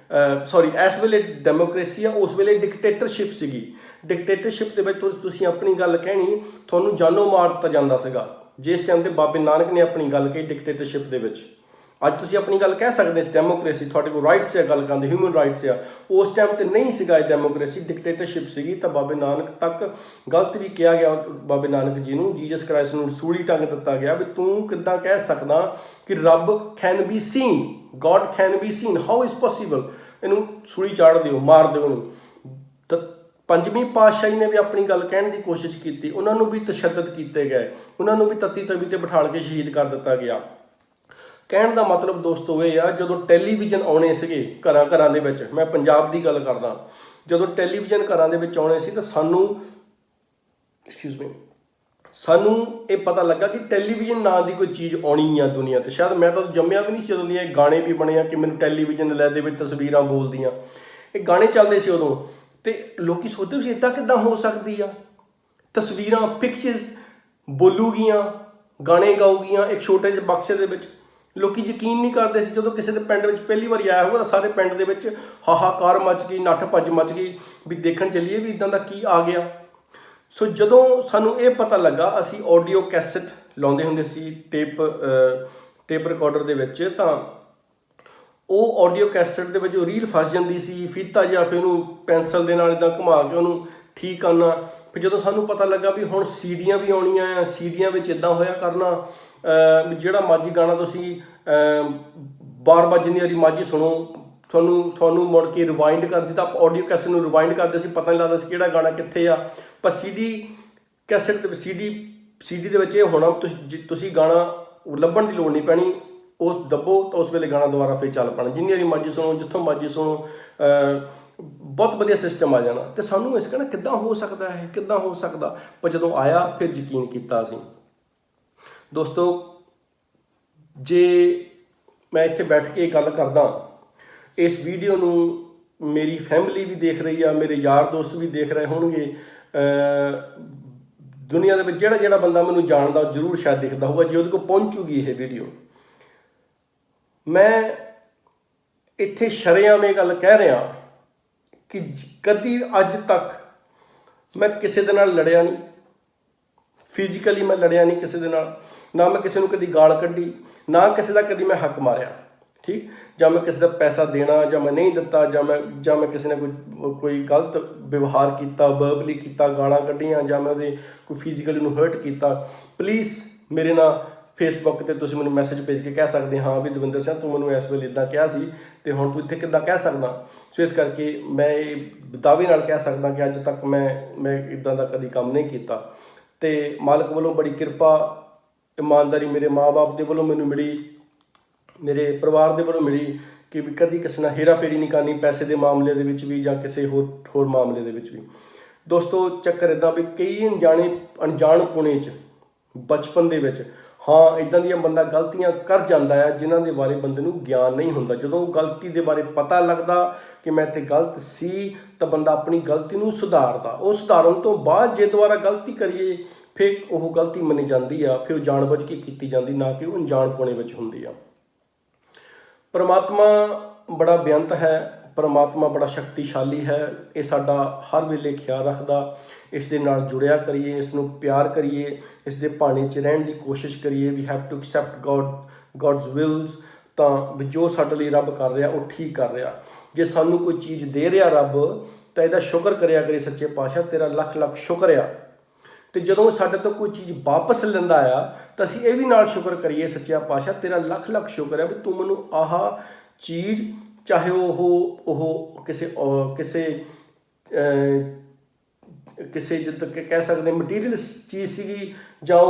ਵੇਲੇ ਡੈਮੋਕ੍ਰੇਸੀ ਆ, ਉਸ ਵੇਲੇ ਡਿਕਟੇਟਰਸ਼ਿਪ ਸੀਗੀ। ਡਿਕਟੇਟਰਸ਼ਿਪ ਦੇ ਵਿੱਚ ਤੁਸੀਂ ਆਪਣੀ ਗੱਲ ਕਹਿਣੀ, ਤੁਹਾਨੂੰ ਜਾਨੋਂ ਮਾਰ ਦਿੱਤਾ ਜਾਂਦਾ ਸੀਗਾ। ਜਿਸ ਟਾਈਮ 'ਤੇ ਬਾਬੇ ਨਾਨਕ ਨੇ ਆਪਣੀ ਗੱਲ ਕਹੀ ਡਿਕਟੇਟਰਸ਼ਿਪ ਦੇ ਵਿੱਚ, ਅੱਜ ਤੁਸੀਂ ਆਪਣੀ ਗੱਲ ਕਹਿ ਸਕਦੇ ਸੀ ਡੈਮੋਕ੍ਰੇਸੀ, ਤੁਹਾਡੇ ਕੋਲ ਰਾਈਟਸ ਆ, ਗੱਲ ਕਰਨ ਦੇ ਹਿਊਮਨ ਰਾਈਟਸ ਆ। ਉਸ ਟਾਈਮ 'ਤੇ ਨਹੀਂ ਸੀਗਾ ਇਹ ਡੈਮੋਕ੍ਰੇਸੀ, ਡਿਕਟੇਟਰਸ਼ਿਪ ਸੀਗੀ। ਤਾਂ ਬਾਬੇ ਨਾਨਕ ਤੱਕ ਗਲਤ ਵੀ ਕਿਹਾ ਗਿਆ, ਬਾਬੇ ਨਾਨਕ ਜੀ ਨੂੰ, ਜੀਸਸ ਕ੍ਰਾਈਸਟ ਨੂੰ ਸੂਲੀ ਟੰਗ ਦਿੱਤਾ ਗਿਆ ਵੀ ਤੂੰ ਕਿੱਦਾਂ ਕਹਿ ਸਕਦਾ ਕਿ ਰੱਬ can be scene, God can be scene, how is possible. ਇਹਨੂੰ ਸੂਲੀ ਚਾੜ ਦਿਓ, ਮਾਰ ਦਿਓ ਉਹਨੂੰ। ਤਾਂ 5ਵੀਂ ਪਾਤਸ਼ਾਹੀ ਨੇ ਵੀ ਆਪਣੀ ਗੱਲ ਕਹਿਣ ਦੀ ਕੋਸ਼ਿਸ਼ ਕੀਤੀ, ਉਹਨਾਂ ਨੂੰ ਵੀ ਤਸ਼ੱਦਦ ਕੀਤੇ ਗਏ, ਉਹਨਾਂ ਨੂੰ ਵੀ ਤੱਤੀ ਤਵੀ 'ਤੇ ਬਿਠਾਲ ਕੇ ਸ਼ਹੀਦ ਕਰ ਦਿੱਤਾ ਗਿਆ। ਕਹਿਣ ਦਾ ਮਤਲਬ ਦੋਸਤੋ ਇਹ ਆ, ਜਦੋਂ ਟੈਲੀਵਿਜ਼ਨ ਆਉਣੇ ਸੀਗੇ ਘਰਾਂ ਦੇ ਵਿੱਚ, ਮੈਂ ਪੰਜਾਬ ਦੀ ਗੱਲ ਕਰਦਾ, ਜਦੋਂ ਟੈਲੀਵਿਜ਼ਨ ਘਰਾਂ ਦੇ ਵਿੱਚ ਆਉਣੇ ਸੀ ਤਾਂ ਸਾਨੂੰ ਇਹ ਪਤਾ ਲੱਗਾ ਕਿ ਟੈਲੀਵਿਜ਼ਨ ਨਾਂ ਦੀ ਕੋਈ ਚੀਜ਼ ਆਉਣੀ ਆ ਦੁਨੀਆ 'ਤੇ। ਸ਼ਾਇਦ ਮੈਂ ਤਾਂ ਜੰਮਿਆ ਵੀ ਨਹੀਂ ਸੀ ਜਦੋਂ ਦੀਆਂ ਇਹ ਗਾਣੇ ਵੀ ਬਣੇ ਆ ਕਿ ਮੈਨੂੰ ਟੈਲੀਵਿਜ਼ਨ ਲੈ ਦੇ ਵਿੱਚ ਤਸਵੀਰਾਂ ਬੋਲਦੀਆਂ। ਇਹ ਗਾਣੇ ਚੱਲਦੇ ਸੀ ਉਦੋਂ, ਤੇ ਲੋਕੀ ਸੋਚਦੇ ਵੀ ਇਦਾਂ ਕਿੱਦਾਂ ਹੋ ਸਕਦੀ ਆ। ਤਸਵੀਰਾਂ ਪਿਕਚਰਸ ਬੋਲੂਗੀਆਂ, ਗਾਣੇ ਗਾਊਗੀਆਂ ਇੱਕ ਛੋਟੇ ਜਿਹੇ ਬਕਸੇ ਦੇ ਵਿੱਚ। ਲੋਕੀ ਯਕੀਨ ਨਹੀਂ ਕਰਦੇ ਸੀ। ਜਦੋਂ ਕਿਸੇ ਦੇ ਪਿੰਡ ਵਿੱਚ ਪਹਿਲੀ ਵਾਰੀ ਆਇਆ ਹੋਊਗਾ ਤਾਂ ਸਾਰੇ ਪਿੰਡ ਦੇ ਵਿੱਚ ਹਾਹਾਕਾਰ ਮਚ ਗਈ, ਨੱਠ ਭੱਜ ਮਚ ਗਈ ਵੀ ਦੇਖਣ ਚੱਲੀਏ ਵੀ ਇਦਾਂ ਦਾ ਕੀ ਆ ਗਿਆ। ਸੋ ਜਦੋਂ ਸਾਨੂੰ ਇਹ ਪਤਾ ਲੱਗਾ, ਅਸੀਂ ਆਡੀਓ ਕੈਸਟ ਲਾਉਂਦੇ ਹੁੰਦੇ ਸੀ ਟੇਪ ਰਿਕਾਰਡਰ ਦੇ ਵਿੱਚ, ਤਾਂ ਉਹ ਆਡੀਓ ਕੈਸਟ ਦੇ ਵਿੱਚ ਉਹ ਰੀਲ ਫਸ ਜਾਂਦੀ ਸੀ, ਫੀਤਾ ਜਾਂ ਫਿਰ ਉਹਨੂੰ ਪੈਨਸਲ ਦੇ ਨਾਲ ਇਦਾਂ ਘੁਮਾ ਕੇ ਉਹਨੂੰ ਠੀਕ ਕਰਨਾ। ਫਿਰ ਜਦੋਂ ਸਾਨੂੰ ਪਤਾ ਲੱਗਾ ਵੀ ਹੁਣ ਸੀਡੀਆਂ ਵੀ ਆਉਣੀਆਂ ਆ, ਸੀਡੀਆਂ ਵਿੱਚ ਇਦਾਂ ਹੋਇਆ ਕਰਨਾ ਵੀ ਜਿਹੜਾ ਮਰਜ਼ੀ ਗਾਣਾ ਤੁਸੀਂ ਬਾਰ-ਬਾਰ ਜਿੰਨੀ ਵਾਰੀ ਮਰਜ਼ੀ ਸੁਣੋ, ਤੁਹਾਨੂੰ ਮੁੜ ਕੇ ਰਿਵਾਈਂਡ ਕਰ ਦਿੱਤਾ। ਆਪਾਂ ਆਡੀਓ ਕੈਸਟ ਨੂੰ ਰਿਵਾਈਂਡ ਕਰਦੇ ਸੀ, ਪਤਾ ਨਹੀਂ ਲੱਗਦਾ ਸੀ ਕਿਹੜਾ ਗਾਣਾ ਕਿੱਥੇ ਆ। ਪਰ ਸੀਡੀ ਕੈਸਟ ਸੀਡੀ ਦੇ ਵਿੱਚ ਇਹ ਹੋਣਾ, ਤੁਸੀਂ ਗਾਣਾ ਲੱਭਣ ਦੀ ਲੋੜ ਨਹੀਂ ਪੈਣੀ, ਉਹ ਦੱਬੋ ਤਾਂ ਉਸ ਵੇਲੇ ਗਾਣਾ ਦੁਬਾਰਾ ਫਿਰ ਚੱਲ ਪੈਣਾ, ਜਿੰਨੀ ਵਾਰੀ ਮਰਜ਼ੀ ਸੁਣੋ, ਜਿੱਥੋਂ ਮਰਜ਼ੀ ਸੁਣੋ। ਬਹੁਤ ਵਧੀਆ ਸਿਸਟਮ ਆ ਜਾਣਾ। ਤੇ ਸਾਨੂੰ ਇਸ ਕਹਿਣਾ ਕਿੱਦਾਂ ਹੋ ਸਕਦਾ ਹੈ, ਕਿੱਦਾਂ ਹੋ ਸਕਦਾ। ਪਰ ਜਦੋਂ ਆਇਆ ਫਿਰ ਯਕੀਨ ਕੀਤਾ ਅਸੀਂ। ਦੋਸਤੋ, ਜੇ ਮੈਂ ਇੱਥੇ ਬੈਠ ਕੇ ਇਹ ਗੱਲ ਕਰਦਾ, ਇਸ ਵੀਡੀਓ ਨੂੰ ਮੇਰੀ ਫੈਮਿਲੀ ਵੀ ਦੇਖ ਰਹੀ ਆ, ਮੇਰੇ ਯਾਰ ਦੋਸਤ ਵੀ ਦੇਖ ਰਹੇ ਹੋਣਗੇ, ਦੁਨੀਆ ਦੇ ਵਿੱਚ ਜਿਹੜਾ ਬੰਦਾ ਮੈਨੂੰ ਜਾਣਦਾ ਉਹ ਜ਼ਰੂਰ ਸ਼ਾਇਦ ਦਿਖਦਾ ਹੋਊਗਾ, ਜੇ ਉਹਦੇ ਕੋਲ ਪਹੁੰਚੂਗੀ ਇਹ ਵੀਡੀਓ। ਮੈਂ ਇੱਥੇ ਸ਼ਰੇਆਮ ਇਹ ਗੱਲ ਕਹਿ ਰਿਹਾ ਕਿ ਕਦੀ ਅੱਜ ਤੱਕ ਮੈਂ ਕਿਸੇ ਦੇ ਨਾਲ ਲੜਿਆ ਨਹੀਂ, ਫਿਜ਼ੀਕਲੀ ਮੈਂ ਲੜਿਆ ਨਹੀਂ ਕਿਸੇ ਦੇ ਨਾਲ, ਨਾ ਮੈਂ ਕਿਸੇ ਨੂੰ ਕਦੀ ਗਾਲ ਕੱਢੀ, ਨਾ ਕਿਸੇ ਦਾ ਕਦੀ ਮੈਂ ਹੱਕ ਮਾਰਿਆ, ਠੀਕ। ਜਾਂ ਮੈਂ ਕਿਸੇ ਦਾ ਪੈਸਾ ਦੇਣਾ ਜਾਂ ਮੈਂ ਨਹੀਂ ਦਿੱਤਾ, ਜਾਂ ਮੈਂ ਕਿਸੇ ਨੇ ਕੋਈ ਗਲਤ ਵਿਵਹਾਰ ਕੀਤਾ, ਵਰਬਲੀ ਕੀਤਾ, ਗਾਲਾਂ ਕੱਢੀਆਂ, ਜਾਂ ਮੈਂ ਉਹਦੇ ਕੋਈ ਫਿਜ਼ੀਕਲੀ ਨੂੰ ਹਰਟ ਕੀਤਾ। ਪਲੀਜ਼ ਮੇਰੇ ਨਾਲ ਫੇਸਬੁੱਕ 'ਤੇ ਤੁਸੀਂ ਮੈਨੂੰ ਮੈਸੇਜ ਭੇਜ ਕੇ ਕਹਿ ਸਕਦੇ ਹਾਂ ਵੀ ਦਵਿੰਦਰ ਸਿੰਘ ਤੂੰ ਮੈਨੂੰ ਇਸ ਵੇਲੇ ਇੱਦਾਂ ਕਿਹਾ ਸੀ ਅਤੇ ਹੁਣ ਤੂੰ ਇੱਥੇ ਕਿੱਦਾਂ ਕਹਿ ਸਕਦਾ। ਸੋ ਇਸ ਕਰਕੇ ਮੈਂ ਇਹ ਦਾਅਵੇ ਨਾਲ ਕਹਿ ਸਕਦਾ ਕਿ ਅੱਜ ਤੱਕ ਮੈਂ ਇੱਦਾਂ ਦਾ ਕਦੀ ਕੰਮ ਨਹੀਂ ਕੀਤਾ। ਅਤੇ ਮਾਲਕ ਵੱਲੋਂ ਬੜੀ ਕਿਰਪਾ, ਇਮਾਨਦਾਰੀ ਮੇਰੇ ਮਾਂ-ਬਾਪ ਦੇ ਵੱਲੋਂ ਮੈਨੂੰ ਮਿਲੀ, ਮੇਰੇ ਪਰਿਵਾਰ ਦੇ ਵੱਲੋਂ ਮਿਲੀ ਕਿ ਵੀ ਕਦੀ ਕਿਸੇ ਨਾਲ ਹੇਰਾਫੇਰੀ ਨਹੀਂ ਕਰਨੀ, ਪੈਸੇ ਦੇ ਮਾਮਲੇ ਦੇ ਵਿੱਚ ਵੀ ਜਾਂ ਕਿਸੇ ਹੋਰ ਮਾਮਲੇ ਦੇ ਵਿੱਚ ਵੀ। ਦੋਸਤੋ, ਚੱਕਰ ਇੱਦਾਂ ਵੀ ਕਈ ਅਣਜਾਣਪੁਣੇ 'ਚ ਬਚਪਨ ਦੇ ਵਿੱਚ ਇੱਦਾਂ ਦੀਆਂ ਬੰਦਾ ਗਲਤੀਆਂ ਕਰ ਜਾਂਦਾ ਆ ਜਿਨ੍ਹਾਂ ਦੇ ਬਾਰੇ ਬੰਦੇ ਨੂੰ ਗਿਆਨ ਨਹੀਂ ਹੁੰਦਾ। ਜਦੋਂ ਉਹ ਗਲਤੀ ਦੇ ਬਾਰੇ ਪਤਾ ਲੱਗਦਾ ਕਿ ਮੈਂ ਤੇ ਗਲਤ ਸੀ ਤਾਂ ਬੰਦਾ ਆਪਣੀ ਗਲਤੀ ਨੂੰ ਸੁਧਾਰਦਾ। ਉਹ ਸੁਧਾਰਨ ਤੋਂ ਬਾਅਦ ਜੇ ਦੁਬਾਰਾ ਗਲਤੀ ਕਰੀਏ ਫਿਰ ਉਹ ਗਲਤੀ ਮੰਨੀ ਜਾਂਦੀ ਆ, ਫਿਰ ਉਹ ਜਾਣਬੁੱਝ ਕੇ ਕੀਤੀ ਜਾਂਦੀ, ਨਾ ਕਿ ਉਹ ਅਣਜਾਣਪੁਣੇ ਵਿੱਚ ਹੁੰਦੀ ਆ। ਪਰਮਾਤਮਾ ਬੜਾ ਬੇਅੰਤ ਹੈ, ਪਰਮਾਤਮਾ ਬੜਾ ਸ਼ਕਤੀਸ਼ਾਲੀ ਹੈ। ਇਹ ਸਾਡਾ ਹਰ ਵੇਲੇ ਖਿਆਲ ਰੱਖਦਾ। ਇਸ ਦੇ ਨਾਲ ਜੁੜਿਆ ਕਰੀਏ, ਇਸ ਨੂੰ ਪਿਆਰ ਕਰੀਏ, ਇਸ ਦੇ ਭਾਣੇ 'ਚ ਰਹਿਣ ਦੀ ਕੋਸ਼ਿਸ਼ ਕਰੀਏ। We have to accept God's wills. ਤਾਂ ਵੀ ਜੋ ਸਾਡੇ ਲਈ ਰੱਬ ਕਰ ਰਿਹਾ ਉਹ ਠੀਕ ਕਰ ਰਿਹਾ। ਜੇ ਸਾਨੂੰ ਕੋਈ ਚੀਜ਼ ਦੇ ਰਿਹਾ ਰੱਬ ਤਾਂ ਇਹਦਾ ਸ਼ੁਕਰ ਕਰਿਆ ਕਰੀਏ, ਸੱਚੇ ਪਾਤਸ਼ਾਹ ਤੇਰਾ ਲੱਖ ਲੱਖ ਸ਼ੁਕਰ ਆ। ਅਤੇ ਜਦੋਂ ਸਾਡੇ ਤੋਂ ਕੋਈ ਚੀਜ਼ ਵਾਪਸ ਲੈਂਦਾ ਆ ਤਾਂ ਅਸੀਂ ਇਹ ਵੀ ਨਾਲ ਸ਼ੁਕਰ ਕਰੀਏ, ਸੱਚਿਆ ਪਾਤਸ਼ਾਹ ਤੇਰਾ ਲੱਖ ਲੱਖ ਸ਼ੁਕਰ ਹੈ ਵੀ ਤੂੰ ਮੈਨੂੰ ਆਹ ਚੀਜ਼, ਚਾਹੇ ਉਹ ਕਿਸੇ ਜਿੱਦਾਂ ਕਿ ਕਹਿ ਸਕਦੇ ਮਟੀਰੀਅਲ ਚੀਜ਼ ਸੀਗੀ, ਜਾਂ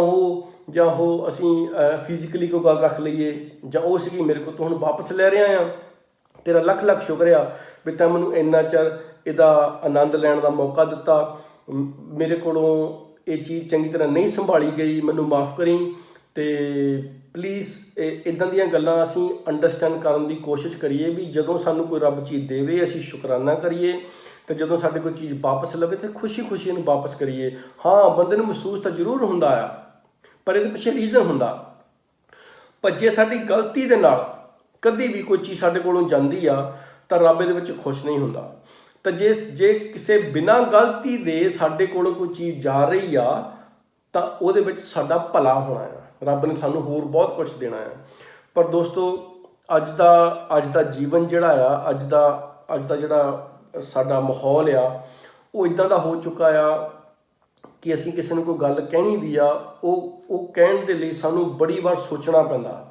ਉਹ ਅਸੀਂ ਫਿਜ਼ੀਕਲੀ ਕੋਈ ਗੱਲ ਰੱਖ ਲਈਏ, ਜਾਂ ਉਹ ਸੀਗੀ ਮੇਰੇ ਕੋਲ, ਤੂੰ ਹੁਣ ਵਾਪਸ ਲੈ ਰਿਹਾ ਆ, ਤੇਰਾ ਲੱਖ ਲੱਖ ਸ਼ੁਕਰ ਆ ਵੀ ਤਾਂ ਮੈਨੂੰ ਇੰਨਾ ਚਿਰ ਇਹਦਾ ਆਨੰਦ ਲੈਣ ਦਾ ਮੌਕਾ ਦਿੱਤਾ। ਮੇਰੇ ਕੋਲੋਂ ਇਹ ਚੀਜ਼ ਚੰਗੀ ਤਰ੍ਹਾਂ ਨਹੀਂ ਸੰਭਾਲੀ ਗਈ, ਮੈਨੂੰ ਮਾਫ਼ ਕਰੀ। ਅਤੇ ਪਲੀਜ਼ ਇੱਦਾਂ ਦੀਆਂ ਗੱਲਾਂ ਅਸੀਂ ਅੰਡਰਸਟੈਂਡ ਕਰਨ ਦੀ ਕੋਸ਼ਿਸ਼ ਕਰੀਏ ਵੀ ਜਦੋਂ ਸਾਨੂੰ ਕੋਈ ਰੱਬ ਚੀਜ਼ ਦੇਵੇ ਅਸੀਂ ਸ਼ੁਕਰਾਨਾ ਕਰੀਏ, ਅਤੇ ਜਦੋਂ ਸਾਡੇ ਕੋਈ ਚੀਜ਼ ਵਾਪਸ ਲਵੇ ਤਾਂ ਖੁਸ਼ੀ ਇਹਨੂੰ ਵਾਪਸ ਕਰੀਏ। ਬੰਦੇ ਨੂੰ ਮਹਿਸੂਸ ਤਾਂ ਜ਼ਰੂਰ ਹੁੰਦਾ ਆ, ਪਰ ਇਹਦੇ ਪਿੱਛੇ ਰੀਜ਼ਨ ਹੁੰਦਾ। ਪਰ ਜੇ ਸਾਡੀ ਗਲਤੀ ਦੇ ਨਾਲ ਕਦੀ ਵੀ ਕੋਈ ਚੀਜ਼ ਸਾਡੇ ਕੋਲੋਂ ਜਾਂਦੀ ਆ ਤਾਂ ਰੱਬ ਇਹਦੇ ਵਿੱਚ ਖੁਸ਼ ਨਹੀਂ ਹੁੰਦਾ। ਤਾਂ ਜੇ ਕਿਸੇ ਬਿਨਾਂ ਗਲਤੀ ਦੇ ਸਾਡੇ ਕੋਲੋਂ ਕੋਈ ਚੀਜ਼ ਜਾ ਰਹੀ ਆ ਤਾਂ ਉਹਦੇ ਵਿੱਚ ਸਾਡਾ ਭਲਾ ਹੋਣਾ ਆ, ਰੱਬ ਨੇ ਸਾਨੂੰ ਹੋਰ ਬਹੁਤ ਕੁਝ ਦੇਣਾ ਆ। ਪਰ ਦੋਸਤੋ, ਅੱਜ ਦਾ ਜੀਵਨ ਜਿਹੜਾ ਆ, ਅੱਜ ਦਾ ਜਿਹੜਾ ਸਾਡਾ ਮਾਹੌਲ ਆ ਉਹ ਇੱਦਾਂ ਦਾ ਹੋ ਚੁੱਕਾ ਆ ਕਿ ਅਸੀਂ ਕਿਸੇ ਨੂੰ ਕੋਈ ਗੱਲ ਕਹਿਣੀ ਵੀ ਆ, ਉਹ ਕਹਿਣ ਦੇ ਲਈ ਸਾਨੂੰ ਬੜੀ ਵਾਰ ਸੋਚਣਾ ਪੈਂਦਾ।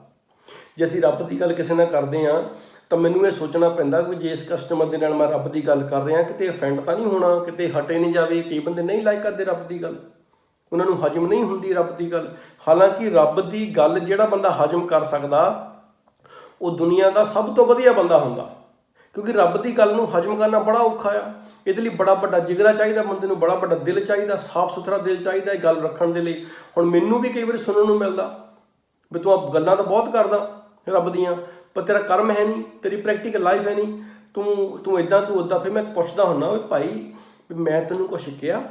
ਜੇ ਅਸੀਂ ਰੱਬ ਦੀ ਗੱਲ ਕਿਸੇ ਨਾਲ ਕਰਦੇ ਹਾਂ ਤਾਂ ਮੈਨੂੰ ਇਹ ਸੋਚਣਾ ਪੈਂਦਾ ਕਿ ਜੇ ਇਸ ਕਸਟਮਰ ਦੇ ਨਾਲ ਮੈਂ ਰੱਬ ਦੀ ਗੱਲ ਕਰ ਰਿਹਾ ਕਿਤੇ ਅਫੈਂਡ ਤਾਂ ਨਹੀਂ ਹੋਣਾ, ਕਿਤੇ ਹਟੇ ਨਹੀਂ ਜਾਵੇ। ਕਈ ਬੰਦੇ ਨਹੀਂ ਲਾਈਕ ਕਰਦੇ ਰੱਬ ਦੀ ਗੱਲ, ਉਹਨਾਂ ਨੂੰ ਹਜਮ ਨਹੀਂ ਹੁੰਦੀ ਰੱਬ ਦੀ ਗੱਲ। ਹਾਲਾਂਕਿ ਰੱਬ ਦੀ ਗੱਲ ਜਿਹੜਾ ਬੰਦਾ ਹਜਮ ਕਰ ਸਕਦਾ ਉਹ ਦੁਨੀਆ ਦਾ ਸਭ ਤੋਂ ਵਧੀਆ ਬੰਦਾ ਹੁੰਦਾ, ਕਿਉਂਕਿ ਰੱਬ ਦੀ ਗੱਲ ਨੂੰ ਹਜਮ ਕਰਨਾ ਬੜਾ ਔਖਾ ਆ। ਇਹਦੇ ਲਈ ਬੜਾ ਵੱਡਾ ਜਿਗਰਾ ਚਾਹੀਦਾ ਬੰਦੇ ਨੂੰ, ਬੜਾ ਵੱਡਾ ਦਿਲ ਚਾਹੀਦਾ, ਸਾਫ਼ ਸੁਥਰਾ ਦਿਲ ਚਾਹੀਦਾ ਇਹ ਗੱਲ ਰੱਖਣ ਦੇ ਲਈ। ਹੁਣ ਮੈਨੂੰ ਵੀ ਕਈ ਵਾਰੀ ਸੁਣਨ ਨੂੰ ਮਿਲਦਾ ਵੀ ਤੂੰ ਗੱਲਾਂ ਤਾਂ ਬਹੁਤ ਕਰਦਾ ਰੱਬ ਦੀਆਂ, ਪਰ ਤੇਰਾ ਕਰਮ ਹੈ ਨਹੀਂ, ਤੇਰੀ ਪ੍ਰੈਕਟੀਕਲ ਲਾਈਫ ਹੈ ਨਹੀਂ, ਤੂੰ ਇੱਦਾਂ ਤੂੰ ਉੱਦਾਂ। ਫਿਰ ਮੈਂ ਪੁੱਛਦਾ ਹੁੰਦਾ ਵੀ ਭਾਈ ਵੀ ਮੈਂ ਤੈਨੂੰ ਕੁਛ ਕਿਹਾ,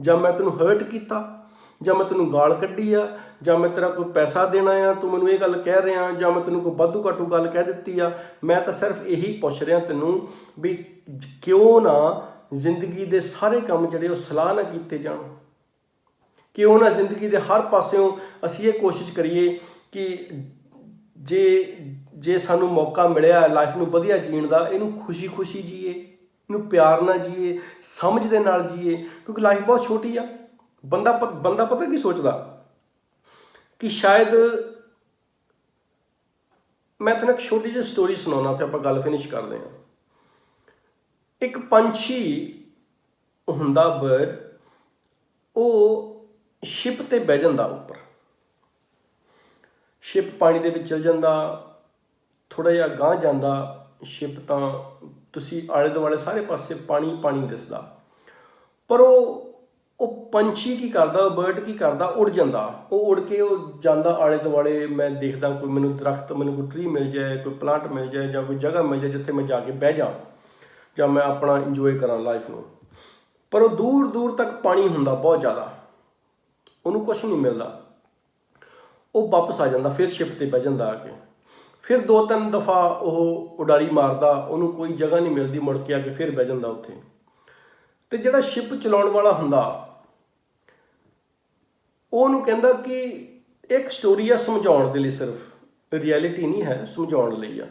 ਜਾਂ ਮੈਂ ਤੈਨੂੰ ਹਰਟ ਕੀਤਾ, ਜਾਂ ਮੈਂ ਤੈਨੂੰ ਗਾਲ ਕੱਢੀ ਆ, ਜਾਂ ਮੈਂ ਤੇਰਾ ਕੋਈ ਪੈਸਾ ਦੇਣਾ ਆ, ਤੂੰ ਮੈਨੂੰ ਇਹ ਗੱਲ ਕਹਿ ਰਿਹਾ, ਜਾਂ ਮੈਂ ਤੈਨੂੰ ਕੋਈ ਵਾਧੂ ਘਾਟੂ ਗੱਲ ਕਹਿ ਦਿੱਤੀ ਆ। ਮੈਂ ਤਾਂ ਸਿਰਫ ਇਹੀ ਪੁੱਛ ਰਿਹਾ ਤੈਨੂੰ ਵੀ ਕਿਉਂ ਨਾ ਜ਼ਿੰਦਗੀ ਦੇ ਸਾਰੇ ਕੰਮ ਜਿਹੜੇ ਉਹ ਸਲਾਹ ਨਾਲ ਕੀਤੇ ਜਾਣ, ਕਿਉਂ ਨਾ ਜ਼ਿੰਦਗੀ ਦੇ ਹਰ ਪਾਸਿਓਂ ਅਸੀਂ ਇਹ ਕੋਸ਼ਿਸ਼ ਕਰੀਏ ਕਿ ਜੇ ਸਾਨੂੰ ਮੌਕਾ ਮਿਲਿਆ ਲਾਈਫ ਨੂੰ ਵਧੀਆ ਜੀਣ ਦਾ, ਇਹਨੂੰ ਖੁਸ਼ੀ ਜੀਏ, ਇਹਨੂੰ ਪਿਆਰ ਨਾਲ ਜੀਏ, ਸਮਝ ਦੇ ਨਾਲ ਜੀਏ, ਕਿਉਂਕਿ ਲਾਈਫ ਬਹੁਤ ਛੋਟੀ ਆ। ਬੰਦਾ ਪਤਾ ਕੀ ਸੋਚਦਾ ਕਿ ਸ਼ਾਇਦ, ਮੈਂ ਤੁਹਾਨੂੰ ਇੱਕ ਛੋਟੀ ਜਿਹੀ ਸਟੋਰੀ ਸੁਣਾਉਣਾ, ਫਿਰ ਆਪਾਂ ਗੱਲ ਫਿਨਿਸ਼ ਕਰਦੇ ਹਾਂ। ਇੱਕ ਪੰਛੀ ਹੁੰਦਾ, ਬਰਡ, ਉਹ ਸ਼ਿਪ ਤੇ ਬਹਿ ਜਾਂਦਾ ਉੱਪਰ, ਸ਼ਿਪ ਪਾਣੀ ਦੇ ਵਿੱਚ ਚਲ ਜਾਂਦਾ, ਥੋੜਾ ਜਿਹਾ ਗਾਂਹ ਜਾਂਦਾ ਸ਼ਿਪ, ਤਾਂ ਤੁਸੀਂ ਆਲੇ ਦੁਆਲੇ ਸਾਰੇ ਪਾਸੇ ਪਾਣੀ ਦਿਸਦਾ, ਪਰ ਉਹ ਪੰਛੀ ਕੀ ਕਰਦਾ, ਬਰਡ ਕੀ ਕਰਦਾ, ਉੜ ਜਾਂਦਾ। ਉਹ ਉੜ ਕੇ ਉਹ ਜਾਂਦਾ ਆਲੇ ਦੁਆਲੇ, ਮੈਂ ਦੇਖਦਾ ਕੋਈ ਮੈਨੂੰ ਦਰਖਤ, ਮੈਨੂੰ ਕੋਈ ਟਰੀ ਮਿਲ ਜਾਏ, ਕੋਈ ਪਲਾਂਟ ਮਿਲ ਜਾਏ, ਜਾਂ ਕੋਈ ਜਗ੍ਹਾ ਮਿਲ ਜਾਏ ਜਿੱਥੇ ਮੈਂ ਜਾ ਕੇ ਬਹਿ ਜਾ, ਜਾਂ ਮੈਂ ਆਪਣਾ ਇੰਜੋਏ ਕਰਾਂ ਲਾਈਫ ਨੂੰ। ਪਰ ਉਹ ਦੂਰ ਦੂਰ ਤੱਕ ਪਾਣੀ ਹੁੰਦਾ ਬਹੁਤ ਜ਼ਿਆਦਾ, ਉਹਨੂੰ ਕੁਛ ਨਹੀਂ ਮਿਲਦਾ। ਉਹ ਵਾਪਸ ਆ ਜਾਂਦਾ, ਫਿਰ ਸ਼ਿਪ ਤੇ ਬਹਿ ਜਾਂਦਾ ਆ ਕੇ, ਫਿਰ 2-3 ਦਫਾ ਉਹ ਉਡਾਰੀ ਮਾਰਦਾ, ਉਹਨੂੰ ਕੋਈ ਜਗ੍ਹਾ ਨਹੀਂ ਮਿਲਦੀ, ਮੁੜ ਕੇ ਆ ਕੇ ਫਿਰ ਬਹਿ ਜਾਂਦਾ ਉੱਥੇ। ਤੇ ਜਿਹੜਾ ਸ਼ਿਪ ਚਲਾਉਣ ਵਾਲਾ ਹੁੰਦਾ, ਉਹਨੂੰ ਕਹਿੰਦਾ ਕਿ ਇੱਕ ਸਟੋਰੀ ਆ ਸਮਝਾਉਣ ਦੇ ਲਈ, ਸਿਰਫ ਰਿਐਲਿਟੀ ਨਹੀਂ ਹੈ, ਸਮਝਾਉਣ ਲਈ ਆ।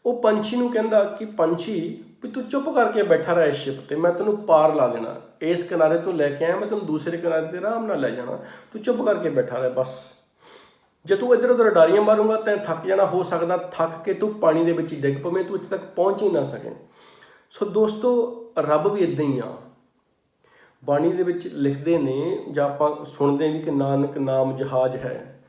ਉਹ ਪੰਛੀ ਨੂੰ ਕਹਿੰਦਾ ਕਿ ਪੰਛੀ, ਵੀ ਤੂੰ ਚੁੱਪ ਕਰਕੇ ਬੈਠਾ ਰਹਿ ਸ਼ਿਪ ਤੇ, ਮੈਂ ਤੈਨੂੰ ਪਾਰ ਲਾ ਦੇਣਾ, ਇਸ ਕਿਨਾਰੇ ਤੋਂ ਲੈ ਕੇ ਆਇਆ, ਮੈਂ ਤੈਨੂੰ ਦੂਸਰੇ ਕਿਨਾਰੇ ਤੇ ਆਰਾਮ ਨਾਲ ਲੈ ਜਾਣਾ, ਤੂੰ ਚੁੱਪ ਕਰਕੇ ਬੈਠਾ ਰਹਿ ਬਸ। ਜੇ ਤੂੰ ਇੱਧਰ ਉੱਧਰ ਉਡਾਰੀਆਂ ਮਾਰੂੰਗਾ ਤਾਂ ਥੱਕ ਜਾਣਾ, ਹੋ ਸਕਦਾ ਥੱਕ ਕੇ ਤੂੰ ਪਾਣੀ ਦੇ ਵਿੱਚ ਹੀ ਡਿੱਗ ਪਵੇਂ, ਤੂੰ ਇੱਥੇ ਤੱਕ ਪਹੁੰਚ ਹੀ ਨਾ ਸਕੇ। ਸੋ ਦੋਸਤੋ, ਰੱਬ ਵੀ ਇੱਦਾਂ ਹੀ ਆ। ਬਾਣੀ ਦੇ ਵਿੱਚ ਲਿਖਦੇ ਨੇ, ਜਾਂ ਆਪਾਂ ਸੁਣਦੇ ਵੀ, ਕਿ ਨਾਨਕ ਨਾਮ ਜਹਾਜ਼ ਹੈ,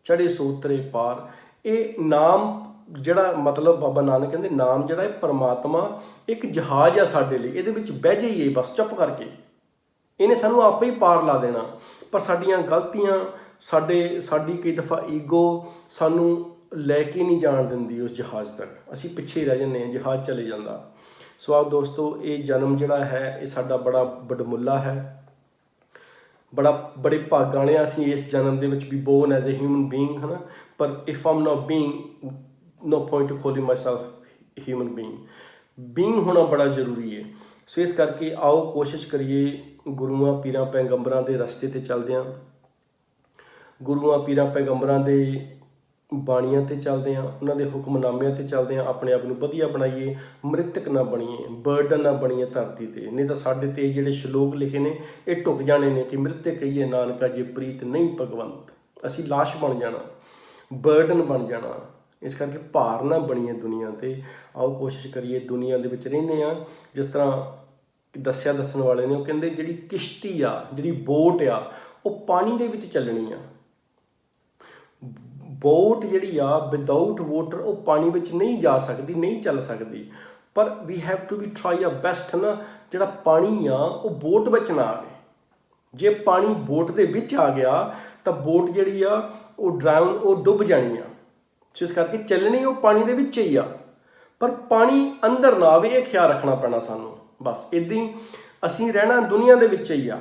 ਚੜ੍ਹੇ ਸੋ ਉਤਰੇ ਪਾਰ। ਇਹ ਨਾਮ ਜਿਹੜਾ, ਮਤਲਬ ਬਾਬਾ ਨਾਨਕ ਕਹਿੰਦੇ ਨਾਮ ਜਿਹੜਾ ਹੈ ਪਰਮਾਤਮਾ ਇੱਕ ਜਹਾਜ਼ ਆ ਸਾਡੇ ਲਈ, ਇਹਦੇ ਵਿੱਚ ਬਹਿ ਜਾਈਏ ਬਸ ਚੁੱਪ ਕਰਕੇ, ਇਹਨੇ ਸਾਨੂੰ ਆਪੇ ਹੀ ਪਾਰ ਲਾ ਦੇਣਾ। ਪਰ ਸਾਡੀਆਂ ਗਲਤੀਆਂ, ਸਾਡੀ ਕਈ ਦਫਾ ਈਗੋ ਸਾਨੂੰ ਲੈ ਕੇ ਨਹੀਂ ਜਾਣ ਦਿੰਦੀ ਉਸ ਜਹਾਜ਼ ਤੱਕ, ਅਸੀਂ ਪਿੱਛੇ ਰਹਿ ਜਾਂਦੇ ਹਾਂ, ਜਹਾਜ਼ ਚਲੇ ਜਾਂਦਾ। ਸੋ ਆਓ ਦੋਸਤੋ, ਇਹ ਜਨਮ ਜਿਹੜਾ ਹੈ ਇਹ ਸਾਡਾ ਬੜਾ ਵਡਮੁੱਲਾ ਹੈ, ਬੜੇ ਭਾਗਾਂ ਵਾਲੇ ਅਸੀਂ ਇਸ ਜਨਮ ਦੇ ਵਿੱਚ we born as a human being, ਹੈ ਨਾ। ਪਰ if I'm not being, no point to calling myself human being ਹੋਣਾ ਬੜਾ ਜ਼ਰੂਰੀ ਹੈ। ਸੋ ਇਸ ਕਰਕੇ ਆਓ ਕੋਸ਼ਿਸ਼ ਕਰੀਏ ਗੁਰੂਆਂ ਪੀਰਾਂ ਪੈਗੰਬਰਾਂ ਦੇ ਰਸਤੇ ਤੇ ਚੱਲਦੇ ਹਾਂ, ਗੁਰੂਆਂ ਪੀਰਾਂ ਪੈਗੰਬਰਾਂ ਦੇ ਬਾਣੀਆਂ ਤੇ ਚੱਲਦੇ ਹਾਂ, ਉਹਨਾਂ ਦੇ ਹੁਕਮਨਾਮਿਆਂ ਤੇ ਚੱਲਦੇ ਹਾਂ, ਆਪਣੇ ਆਪ ਨੂੰ ਵਧੀਆ ਬਣਾਈਏ, ਮ੍ਰਿਤਕ ਨਾ ਬਣੀਏ, ਬਰਡਨ ਨਾ ਬਣੀਏ ਧਰਤੀ ਤੇ। ਨਹੀਂ ਤਾਂ ਸਾਡੇ ਤੇ ਜਿਹੜੇ ਸ਼ਲੋਕ ਲਿਖੇ ਨੇ ਇਹ ਢੁੱਕ ਜਾਣੇ ਨੇ ਕਿ ਮ੍ਰਿਤਕ ਕਹੀਏ ਨਾਨਕਾ ਜੇ ਪ੍ਰੀਤ ਨਹੀਂ ਭਗਵੰਤ, ਅਸੀਂ ਲਾਸ਼ ਬਣ ਜਾਣਾ, ਬਰਡਨ ਬਣ ਜਾਣਾ। ਇਸ ਕਰਕੇ ਭਾਰ ਨਾ ਬਣੀਏ ਦੁਨੀਆ ਤੇ। ਆਓ ਕੋਸ਼ਿਸ਼ ਕਰੀਏ, ਦੁਨੀਆ ਦੇ ਵਿੱਚ ਰਹਿੰਦੇ ਹਾਂ, ਜਿਸ ਤਰ੍ਹਾਂ ਦੱਸਣ ਵਾਲੇ ਨੇ, ਉਹ ਕਹਿੰਦੇ ਜਿਹੜੀ ਕਿਸ਼ਤੀ ਆ, ਜਿਹੜੀ ਬੋਟ ਆ, ਉਹ ਪਾਣੀ ਦੇ ਵਿੱਚ ਚੱਲਣੀ ਆ। ਬੋਟ ਜਿਹੜੀ ਆ ਵਿਦਆਊਟ ਵਾਟਰ ਉਹ ਪਾਣੀ ਵਿੱਚ ਨਹੀਂ ਜਾ ਸਕਦੀ, ਨਹੀਂ ਚੱਲ ਸਕਦੀ। ਪਰ we have to be try a best ਨਾ, ਜਿਹੜਾ ਪਾਣੀ ਆ ਉਹ ਬੋਟ ਵਿੱਚ ਨਾ ਆਵੇ। ਜੇ ਪਾਣੀ ਬੋਟ ਦੇ ਵਿੱਚ ਆ ਗਿਆ ਤਾਂ ਬੋਟ ਜਿਹੜੀ ਆ ਉਹ ਡੁੱਬ ਜਾਣੀ ਆ। ਸੋ ਇਸ ਕਰਕੇ ਚੱਲਣੀ ਉਹ ਪਾਣੀ ਦੇ ਵਿੱਚ ਹੀ ਆ, ਪਰ ਪਾਣੀ ਅੰਦਰ ਨਾ ਆਵੇ, ਇਹ ਖਿਆਲ ਰੱਖਣਾ ਪੈਣਾ ਸਾਨੂੰ। ਬਸ ਇੱਦਾਂ ਹੀ ਅਸੀਂ ਰਹਿਣਾ ਦੁਨੀਆ ਦੇ ਵਿੱਚ ਹੀ ਆ,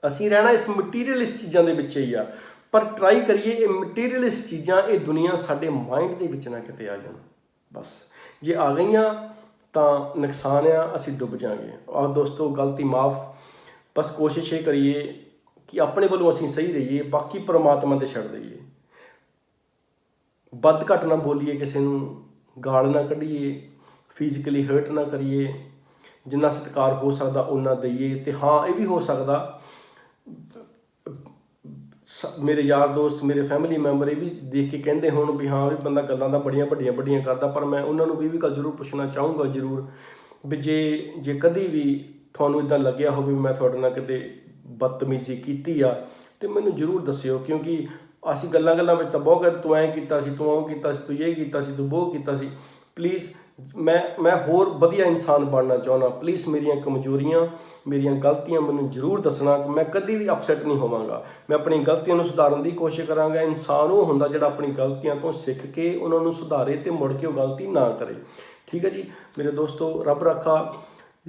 ਅਸੀਂ ਰਹਿਣਾ ਇਸ ਮਟੀਰੀਅਲਿਸਟ ਚੀਜ਼ਾਂ ਦੇ ਵਿੱਚ ਹੀ ਆ। ਪਰ ਟਰਾਈ ਕਰੀਏ ਇਹ ਮਟੀਰੀਅਲਿਸਟ ਚੀਜ਼ਾਂ, ਇਹ ਦੁਨੀਆ ਸਾਡੇ ਮਾਈਂਡ ਦੇ ਵਿੱਚ ਨਾ ਕਿਤੇ ਆ ਜਾਣ। ਬਸ ਜੇ ਆ ਗਈਆਂ ਤਾਂ ਨੁਕਸਾਨ ਆ, ਅਸੀਂ ਡੁੱਬ ਜਾਵਾਂਗੇ। ਆਹ ਦੋਸਤੋ, ਗਲਤੀ ਮਾਫ। ਬਸ ਕੋਸ਼ਿਸ਼ ਇਹ ਕਰੀਏ ਕਿ ਆਪਣੇ ਵੱਲੋਂ ਅਸੀਂ ਸਹੀ ਰਹੀਏ, ਬਾਕੀ ਪਰਮਾਤਮਾ ਤੇ ਛੱਡ ਦਈਏ। ਵੱਧ ਘੱਟ ਨਾ ਬੋਲੀਏ, ਕਿਸੇ ਨੂੰ ਗਾਲ ਨਾ ਕੱਢੀਏ, ਫਿਜ਼ੀਕਲੀ ਹਰਟ ਨਾ ਕਰੀਏ, ਜਿੰਨਾ ਸਤਿਕਾਰ ਹੋ ਸਕਦਾ ਓਨਾ ਦਈਏ। ਤੇ ਹਾਂ, ਇਹ ਵੀ ਹੋ ਸਕਦਾ ਮੇਰੇ ਯਾਰ ਦੋਸਤ, ਮੇਰੇ ਫੈਮਿਲੀ ਮੈਂਬਰ ਇਹ ਵੀ ਦੇਖ ਕੇ ਕਹਿੰਦੇ ਹੋਣ ਵੀ ਹਾਂ ਵੀ ਬੰਦਾ ਗੱਲਾਂ ਤਾਂ ਬੜੀਆਂ ਵੱਡੀਆਂ ਕਰਦਾ, ਪਰ ਮੈਂ ਉਹਨਾਂ ਨੂੰ ਵੀ ਗੱਲ ਜ਼ਰੂਰ ਪੁੱਛਣਾ ਚਾਹੂੰਗਾ ਜ਼ਰੂਰ ਵੀ ਜੇ ਕਦੀ ਵੀ ਤੁਹਾਨੂੰ ਇੱਦਾਂ ਲੱਗਿਆ ਹੋਵੇ ਮੈਂ ਤੁਹਾਡੇ ਨਾਲ ਕਿਤੇ ਬਦਤਮੀਜ਼ੀ ਕੀਤੀ ਆ, ਤੇ ਮੈਨੂੰ ਜ਼ਰੂਰ ਦੱਸਿਓ। ਕਿਉਂਕਿ ਅਸੀਂ ਗੱਲਾਂ ਵਿੱਚ ਤਾਂ ਬਹੁਤ ਕਹਿੰਦੇ, ਤੂੰ ਐਂ ਕੀਤਾ ਸੀ, ਤੂੰ ਉਹ ਕੀਤਾ ਸੀ, ਤੂੰ ਇਹ ਕੀਤਾ ਸੀ, ਤੂੰ ਉਹ ਕੀਤਾ ਸੀ। ਪਲੀਜ਼ ਮੈਂ ਹੋਰ ਵਧੀਆ ਇਨਸਾਨ ਬਣਨਾ ਚਾਹੁੰਦਾ। ਪਲੀਜ਼ ਮੇਰੀਆਂ ਕਮਜ਼ੋਰੀਆਂ, ਮੇਰੀਆਂ ਗਲਤੀਆਂ ਮੈਨੂੰ ਜ਼ਰੂਰ ਦੱਸਣਾ। ਮੈਂ ਕਦੀ ਵੀ ਅਪਸੈਟ ਨਹੀਂ ਹੋਵਾਂਗਾ। ਮੈਂ ਆਪਣੀ ਗਲਤੀਆਂ ਨੂੰ ਸੁਧਾਰਨ ਦੀ ਕੋਸ਼ਿਸ਼ ਕਰਾਂਗਾ। ਇਨਸਾਨ ਉਹ ਹੁੰਦਾ ਜਿਹੜਾ ਆਪਣੀ ਗਲਤੀਆਂ ਤੋਂ ਸਿੱਖ ਕੇ ਉਹਨਾਂ ਨੂੰ ਸੁਧਾਰੇ ਅਤੇ ਮੁੜ ਕੇ ਉਹ ਗਲਤੀ ਨਾ ਕਰੇ। ਠੀਕ ਹੈ ਜੀ ਮੇਰੇ ਦੋਸਤੋ, ਰੱਬ ਰਾਖਾ।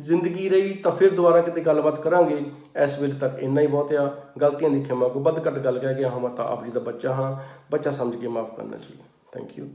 ਜ਼ਿੰਦਗੀ ਰਹੀ ਤਾਂ ਫਿਰ ਦੁਬਾਰਾ ਕਿਤੇ ਗੱਲਬਾਤ ਕਰਾਂਗੇ। ਇਸ ਵੇਲੇ ਤੱਕ ਇੰਨਾ ਹੀ ਬਹੁਤ ਆ। ਗਲਤੀਆਂ ਦੀ ਖਿਮਾ, ਕੋਈ ਵੱਧ ਘੱਟ ਗੱਲ ਕਹਿ ਗਿਆ ਹਾਂ ਤਾਂ ਆਪ ਜੀ ਦਾ ਬੱਚਾ ਹਾਂ, ਬੱਚਾ ਸਮਝ ਕੇ ਮਾਫ ਕਰਨਾ ਜੀ। Thank you.